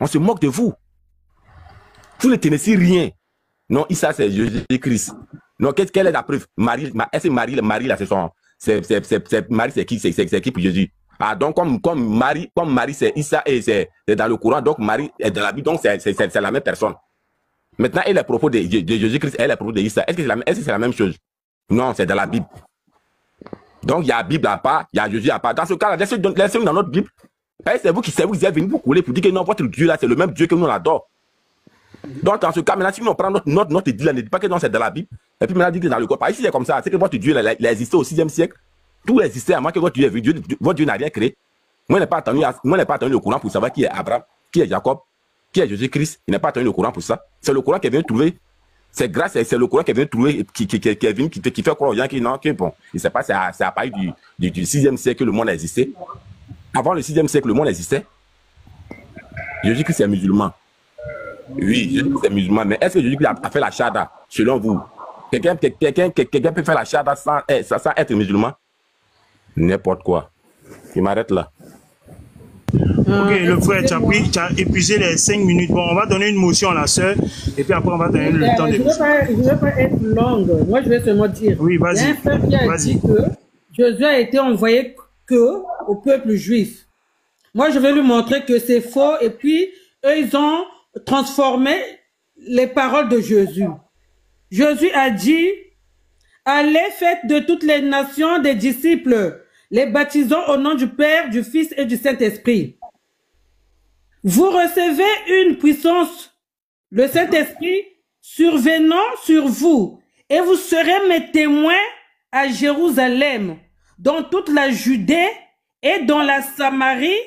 On se moque de vous. Vous ne tenez si rien. Non, Issa, c'est Jésus-Christ. Non, quelle est la preuve? Est-ce que Marie là, Marie, c'est qui pour Jésus? Ah, donc, comme Marie, c'est Issa et c'est dans le Coran, donc Marie est dans la Bible, donc c'est la même personne. Maintenant, elle est à propos de Jésus-Christ, elle est à propos de Issa. Est-ce que c'est la même chose? Non, c'est dans la Bible. Donc, il y a la Bible à part, il y a Jésus à part. Dans ce cas-là, laissez-nous dans notre Bible. C'est vous qui êtes venus vous couler pour dire que non, votre Dieu là, c'est le même Dieu que nous on adore. Donc, dans ce cas, maintenant, si on prend notre Dieu là, ne dit pas que non, c'est dans la Bible. Et puis maintenant, dit que dans le Coran, ici, c'est comme ça. C'est que votre Dieu là, il a existé au 6e siècle. Tout existait à moins que votre Dieu n'a rien créé. Moi, je n'ai pas attendu le Coran pour savoir qui est Abraham, qui est Jacob, qui est Jésus-Christ. Il n'a pas attendu le Coran pour ça. C'est le Coran qui est venu trouver. C'est le Coran qui est venu trouver, qui fait croire aux gens qui non, que bon, il ne sait pas, c'est à partir du 6e siècle que le monde existait. Avant le 6e siècle, le monde existait. Jésus-Christ est musulman. Oui, Jésus-Christ est musulman. Mais est-ce que Jésus-Christ a fait la shahada, selon vous? Quelqu'un peut faire la shahada sans être musulman? N'importe quoi. Il m'arrête là. Ok, le frère, tu as épuisé les 5 minutes. Bon, on va donner une motion à la sœur et puis après on va donner le temps de... Je ne veux pas être longue. Moi, je vais seulement dire. Oui, vas-y. Il y a un frère qui a dit que Jésus a été envoyé que au peuple juif. Moi, je vais lui montrer que c'est faux et puis eux, ils ont transformé les paroles de Jésus. Jésus a dit: allez, faites de toutes les nations des disciples, les baptisant au nom du Père, du Fils et du Saint-Esprit. Vous recevez une puissance, le Saint-Esprit, survenant sur vous, et vous serez mes témoins à Jérusalem, dans toute la Judée et dans la Samarie,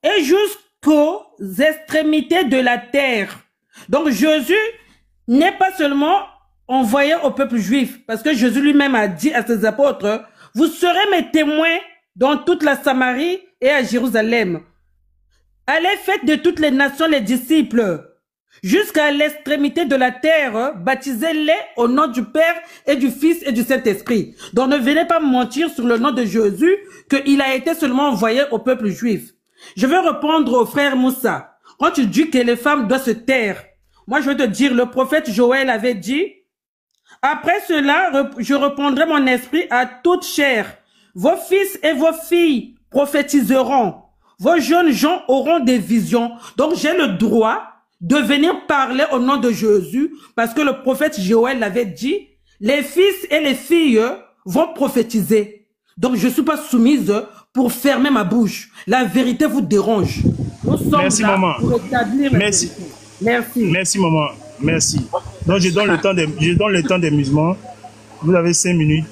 et jusqu'aux extrémités de la terre. Donc Jésus n'est pas seulement envoyé au peuple juif, parce que Jésus lui-même a dit à ses apôtres: vous serez mes témoins dans toute la Samarie et à Jérusalem. Allez, faites de toutes les nations les disciples. jusqu'à l'extrémité de la terre, baptisez-les au nom du Père et du Fils et du Saint-Esprit. Donc ne venez pas mentir sur le nom de Jésus, qu'il a été seulement envoyé au peuple juif. Je vais répondre au frère Moussa. Quand tu dis que les femmes doivent se taire, moi je vais te dire, le prophète Joël avait dit, après cela, je répandrai mon esprit à toute chair. Vos fils et vos filles prophétiseront. Vos jeunes gens auront des visions. Donc j'ai le droit de venir parler au nom de Jésus parce que le prophète Joël l'avait dit, les fils et les filles vont prophétiser. Donc je ne suis pas soumise pour fermer ma bouche. La vérité vous dérange. Nous sommes Merci, là maman. pour établir la Merci. vérité. Merci. Merci, maman. Merci. Donc, je donne le temps d'amusement. Vous avez 5 minutes.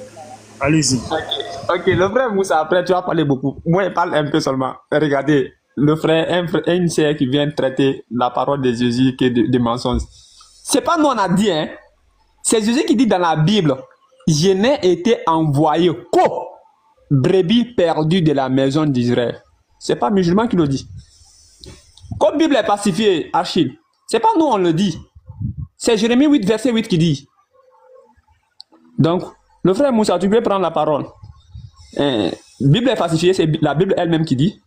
Allez-y. Ok, le frère Moussa, après, tu vas parler beaucoup. Moi, il parle un peu seulement. Regardez, le frère, une sœur qui vient traiter la parole de Jésus qui est de mensonges. C'est pas nous on a dit, hein. C'est Jésus qui dit dans la Bible, je n'ai été envoyé qu'aux brebis perdues de la maison d'Israël. C'est pas musulman qui le dit. Comme Bible est pacifiée, Achille, c'est pas nous on le dit. C'est Jérémie 8, verset 8 qui dit. Donc, le frère Moussa, tu peux prendre la parole. Bible est falsifiée, c'est la Bible elle-même qui dit.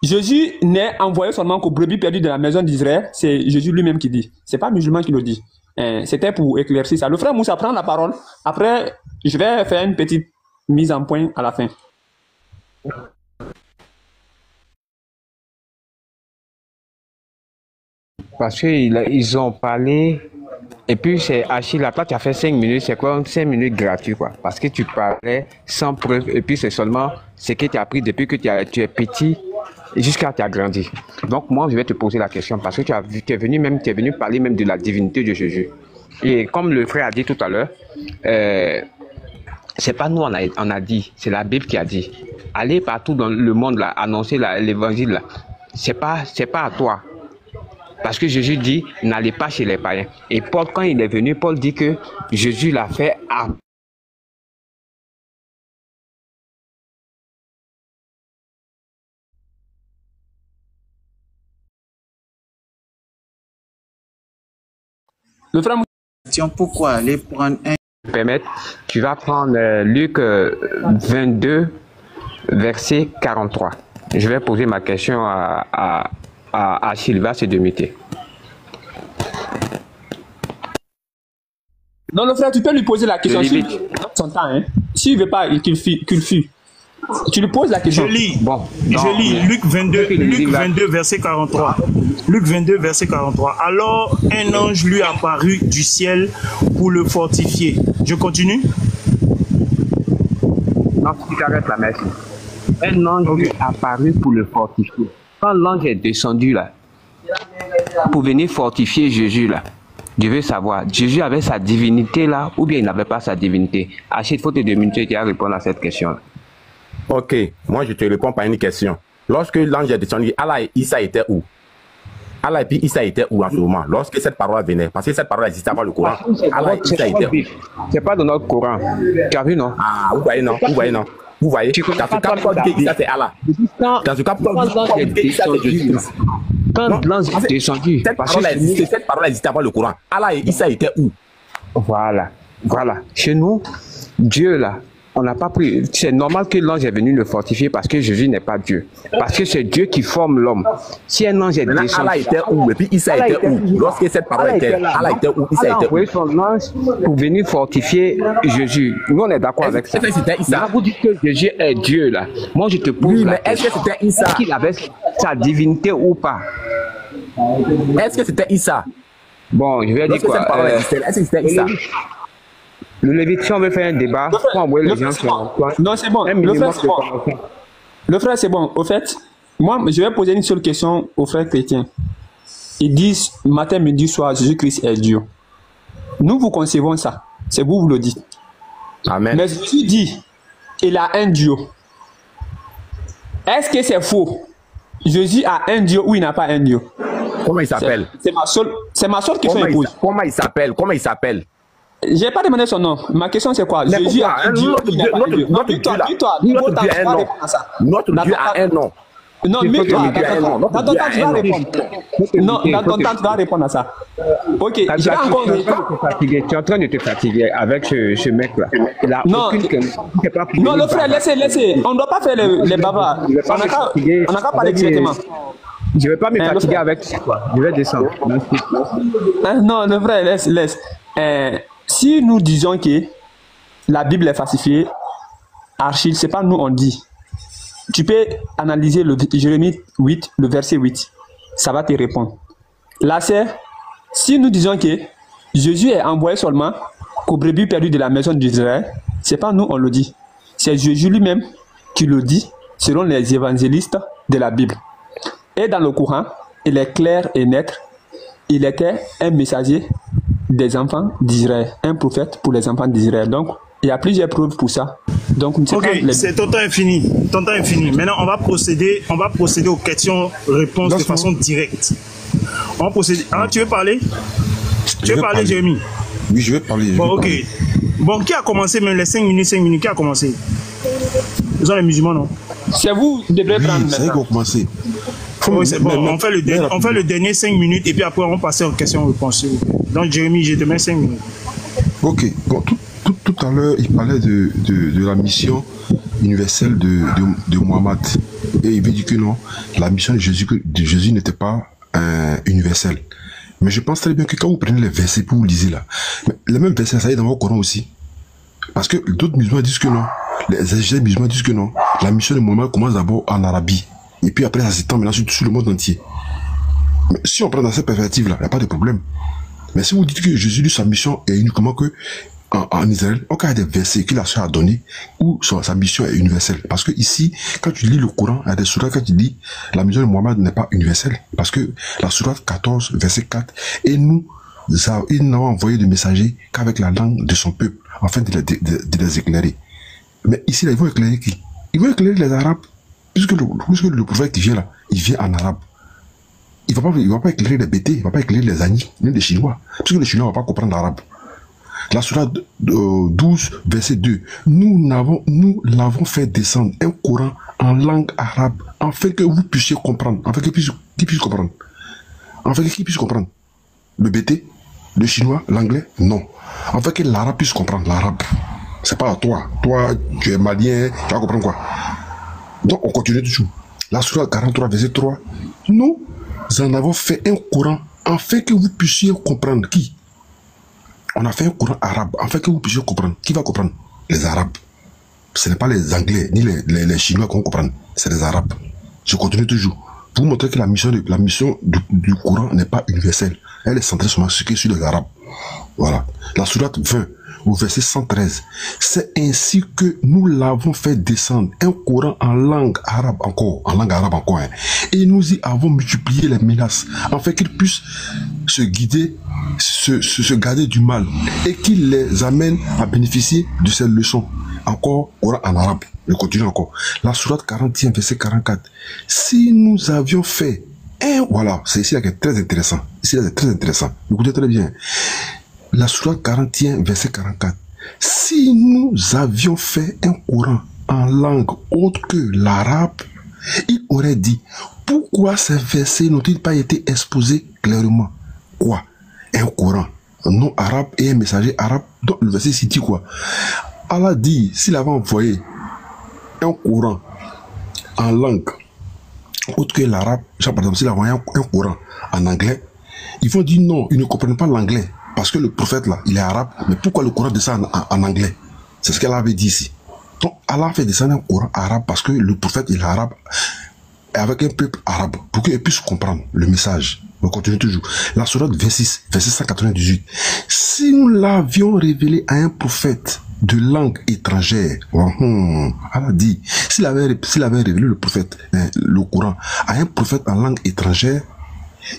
Jésus n'est envoyé seulement qu'aux brebis perdues de la maison d'Israël. C'est Jésus lui-même qui dit. C'est pas musulman qui le dit. C'était pour éclaircir ça. Le frère Moussa prend la parole. Après, je vais faire une petite mise en point à la fin. Parce qu'ils ont parlé, et puis c'est Achille, là, toi tu as fait 5 minutes, c'est quoi 5 minutes gratuit quoi. Parce que tu parlais sans preuve, et puis c'est seulement ce que tu as appris depuis que tu es petit jusqu'à tu as grandi. Donc moi je vais te poser la question, parce que tu es venu parler même de la divinité de Jésus. Et comme le frère a dit tout à l'heure, c'est pas nous on a dit, c'est la Bible qui a dit. Allez partout dans le monde là, annoncer l'évangile là. C'est pas à toi. Parce que Jésus dit, n'allez pas chez les païens. Et Paul, quand il est venu, Paul dit que Jésus l'a fait à... Le frère pourquoi aller prendre un... Permettre, tu vas prendre Luc 22, verset 43. Je vais poser ma question à Sylvain, c'est de muter. Non, le frère, tu peux lui poser la question. Son temps, hein. S'il ne veut pas qu'il fuit. Tu lui poses la question. Je lis. Bon, je lis Luc 22, verset 43. Luc 22, verset 43. Alors, un ange lui apparut du ciel pour le fortifier. Je continue? Non, tu t'arrêtes là, merci. Un ange lui apparut pour le fortifier. Quand l'ange est descendu là, pour venir fortifier Jésus là, je veux savoir, Jésus avait sa divinité là, ou bien il n'avait pas sa divinité? Achille, il faut te demander qui a répondu à cette question là. Ok, moi je te réponds par une question. Lorsque l'ange est descendu, Allah et Issa étaient où? Allah et puis Issa étaient où en ce moment? Lorsque cette parole venait, parce que cette parole existait avant le Coran. Allah et Issa étaient où? C'est pas dans notre Coran. Tu as vu, non? Ah, vous voyez, non? Vous voyez, non? Vous voyez, dans ce cas, Paul dit que c'est Allah. Dans ce cas, Paul dit que c'est Jésus. Quand l'ange est descendu, cette parole existait avant le Coran. Allah et Issa étaient où? Voilà. Chez nous, Dieu là, on n'a pas pris. C'est normal que l'ange est venu le fortifier parce que Jésus n'est pas Dieu. Parce que c'est Dieu qui forme l'homme. Si un ange est descendu. Allah était où? Et puis Issa était où? Lorsque cette parole était, Allah était où? Issa était où? Allah a envoyé son ange pour venir fortifier Jésus. Nous, on est d'accord avec ça. Là, vous dites que Jésus est Dieu, là. Moi, je te pose la question. Est-ce que c'était Issa? Est-ce qu'il avait sa divinité ou pas? Est-ce que c'était Issa? Bon, je vais dire quoi? Est-ce que c'était Issa? Le Lévite, si on veut faire un débat, pour envoyer les gens sur... Non, c'est bon. Le frère, c'est bon. Au fait, moi, je vais poser une seule question aux frères chrétiens. Ils disent, matin, midi, soir, Jésus-Christ est Dieu. Nous, vous concevons ça. C'est vous le dites. Amen. Mais Jésus dit, il a un Dieu. Est-ce que c'est faux? Jésus a un Dieu ou il n'a pas un Dieu? Comment il s'appelle? C'est ma seule question à poser. Comment il s'appelle? Je n'ai pas demandé son nom. Ma question c'est quoi? Jésus a un Dieu. Notre Dieu a un nom. Non, mais toi, dans ton temps, tu vas répondre. Non, dans ton temps, tu vas répondre à ça. Ok, je vais encore... Tu es en train de te fatiguer avec ce mec-là. Non, non, le frère, laissez. On ne doit pas faire les bavards. On n'a qu'à parler directement. Je ne vais pas me fatiguer avec toi. Je vais descendre. Non, le frère, laisse. Si nous disons que la Bible est falsifiée, Achille, ce n'est pas nous on dit. Tu peux analyser le Jérémie 8, le verset 8. Ça va te répondre. Là, c'est, si nous disons que Jésus est envoyé seulement qu'aux brebis perdues de la maison d'Israël, ce n'est pas nous on le dit. C'est Jésus lui-même qui le dit, selon les évangélistes de la Bible. Et dans le Coran, il est clair et net. Il était un messager des enfants d'Israël, un prophète pour les enfants d'Israël. Donc, il y a plusieurs preuves pour ça. Donc, ok, c'est ton temps infini. Ton temps infini. Maintenant, on va procéder aux questions-réponses de façon directe. On va procéder. Ah, tu veux parler? Tu veux parler, Jérémy? Oui, je vais parler. Bon, ok. Bon, qui a commencé même les 5 minutes, qui a commencé? Ce sont les musulmans, non? C'est vous qui devrez prendre. C'est eux qui ont commencé. Oui, c'est bon. On fait le dernier 5 minutes et puis après, on passe aux questions-réponses. Donc, Jérémy, je te mets 5 minutes. Ok. Bon, tout à l'heure, il parlait de la mission universelle de Mohammed. Et il veut dire que non, la mission de Jésus n'était pas universelle. Mais je pense très bien que quand vous prenez les versets pour vous lisez là, les mêmes versets, ça y est dans votre Coran aussi. Parce que d'autres musulmans disent que non. Les exégètes musulmans disent que non. La mission de Mohammed commence d'abord en Arabie. Et puis après, ça s'étend maintenant sur le monde entier. Mais si on prend dans cette perspective là, il n'y a pas de problème. Mais si vous dites que Jésus, sa mission est uniquement que en Israël, on a des versets qu'il a donné où sa mission est universelle. Parce que ici, quand tu lis le Coran, il y a des sourates quand tu dis la mission de Mohammed n'est pas universelle. Parce que la sourate 14, verset 4, et nous n'avons envoyé de messagers qu'avec la langue de son peuple, afin de les éclairer. Mais ici, là, ils vont éclairer qui? Ils vont éclairer les Arabes. Puisque le prophète qui vient là, il vient en arabe. Il ne va pas éclairer les bêtés, il ne va pas éclairer les Agnis, ni les Chinois. Puisque les Chinois ne vont pas comprendre l'arabe. La sourate 12, verset 2. Nous l'avons fait descendre un Coran en langue arabe, afin que vous puissiez comprendre. Afin que qui puisse comprendre. Afin que qui puisse comprendre. Le bêté, le chinois, l'anglais, non. Afin que l'arabe puisse comprendre l'arabe. C'est pas à toi. Toi, tu es malien, tu vas comprendre quoi. Donc, on continue toujours. La sourate 43, verset 3. Nous en avons fait un Coran afin que vous puissiez comprendre qui. On a fait un Coran arabe afin que vous puissiez comprendre. Qui va comprendre? Les Arabes. Ce n'est pas les Anglais ni les Chinois qui vont comprendre. C'est les Arabes. Je continue toujours. Pour vous montrer que la mission du Coran n'est pas universelle. Elle est centrée sur les Arabes. Voilà. La sourate 20. Au verset 113, c'est ainsi que nous l'avons fait descendre un Coran en langue arabe encore, hein, et nous y avons multiplié les menaces, afin qu'ils puissent se guider, se garder du mal, et qu'il les amène à bénéficier de cette leçon. Encore, Coran en arabe, je continue encore. La sourate 41, verset 44, si nous avions fait voilà, c'est ici là qui est très intéressant, écoutez très bien. La sourate 41, verset 44. Si nous avions fait un Coran en langue autre que l'arabe, il aurait dit, pourquoi ces versets n'ont-ils pas été exposés clairement? Quoi? Un Coran non arabe et un messager arabe. Donc le verset dit quoi? Allah dit, s'il avait envoyé un Coran en langue autre que l'arabe, genre par exemple, s'il avait envoyé un Coran en anglais, ils vont dire non, ils ne comprennent pas l'anglais. Parce que le prophète là, il est arabe, mais pourquoi le Coran descend en anglais? C'est ce qu'elle avait dit ici. Donc Allah fait descendre un Coran arabe parce que le prophète il est arabe, et avec un peuple arabe, pour qu'il puisse comprendre le message. On continue toujours. La sourate 26, verset 198. Si nous l'avions révélé à un prophète de langue étrangère, Allah dit, s'il avait révélé le prophète, le Coran, à un prophète en langue étrangère,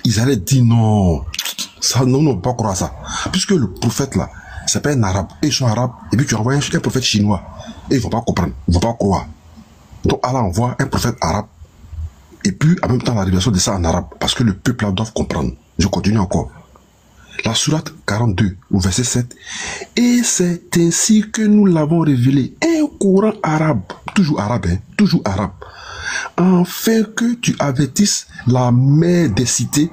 ils allaient dire non. Ça, non, on ne peut pas croire ça. Puisque le prophète là, c'est pas un arabe. Et ils sont arabes. Et puis tu envoies un prophète chinois. Et ils ne vont pas comprendre. Ils ne vont pas croire. Donc Allah envoie un prophète arabe. Et puis en même temps la révélation de ça en arabe. Parce que le peuple là doit comprendre. Je continue encore. La sourate 42 au verset 7. Et c'est ainsi que nous l'avons révélé. Un Coran arabe. Toujours arabe, hein. Toujours arabe. afin que tu avertisses la mère des cités,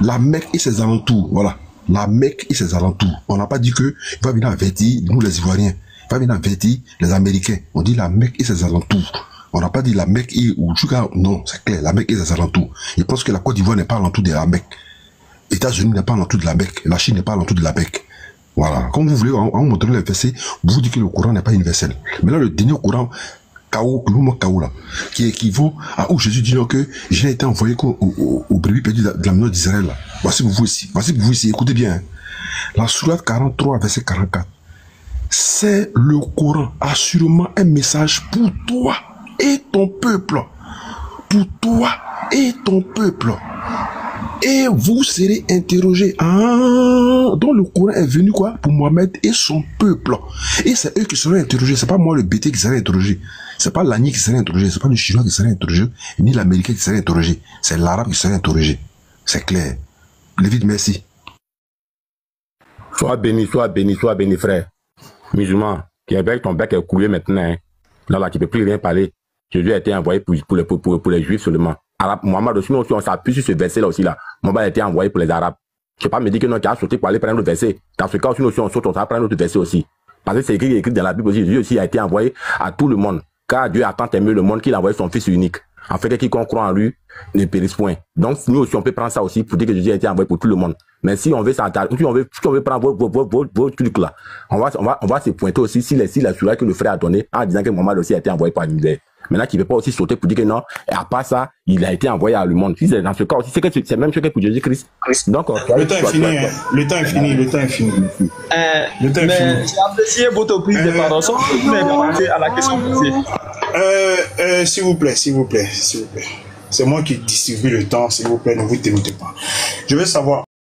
la Mecque et ses alentours. Voilà. La Mecque et ses alentours. On n'a pas dit que il va venir avertir nous les Ivoiriens. Il va venir avertir les Américains. On dit la Mecque et ses alentours. On n'a pas dit la Mecque et ou non, c'est clair, la Mecque et ses alentours. Je pense que la Côte d'Ivoire n'est pas à l'entour de la Mecque. Les États-Unis n'est pas à l'entour de la Mecque. La Chine n'est pas à l'entour de la Mecque. Voilà. Comme vous voulez, en montrant les versets, vous dites que le Coran n'est pas universel. Mais là, le dernier Coran, le mot Kao là, qui équivaut à où Jésus dit que j'ai été envoyé au brebis perdu de la maison d'Israël. Voici pour vous ici. Voici pour vous ici. Écoutez bien. Hein. La sourate 43, verset 44. C'est le Coran, assurément un message pour toi et ton peuple. Pour toi et ton peuple. Et vous serez interrogés. Ah, donc le Coran est venu quoi? Pour Mohamed et son peuple. Et c'est eux qui seront interrogés. C'est pas moi le BT qui sera interrogé. C'est pas l'Ani qui sera interrogé. C'est pas le Chinois qui sera interrogé. Ni l'Américain qui sera interrogé. C'est l'Arabe qui sera interrogé. C'est clair. Lévite, merci. Sois béni, frère. Musulman, qui est avec ton bec est coulé maintenant. Hein. Là, tu ne peux plus rien parler. Jésus a été envoyé pour les Juifs seulement. Arabe, Mohamed aussi, on s'appuie sur ce verset-là aussi. Là. Mohamed a été envoyé pour les Arabes. Je ne peux pas me dire que non, tu as sauté pour aller prendre un autre verset. Dans ce cas aussi, on saute, on va prendre un autre verset aussi. Parce que c'est écrit dans la Bible aussi. Jésus aussi a été envoyé à tout le monde. Car Dieu a tant aimé le monde qu'il a envoyé son Fils unique. En fait, quiconque croit en lui ne périsse point. Donc, nous aussi, on peut prendre ça aussi pour dire que Jésus a été envoyé pour tout le monde. Mais si on veut prendre vos trucs là, on va se pointer aussi si la sourate que le frère a donné en disant que Mohamed aussi a été envoyé par l'univers. Maintenant, tu ne peux pas aussi sauter pour dire que non, et à part ça, il a été envoyé à le monde. Si c'est dans ce cas aussi, c'est même chose que pour Jésus-Christ. Donc, le temps est fini, le temps est fini, le temps est fini. Le temps est fini. J'ai apprécié votre prise de parole. Vous m'avez demandé à la question posée. S'il vous plaît. C'est moi qui distribue le temps, s'il vous plaît, ne vous démontez pas. Je veux savoir,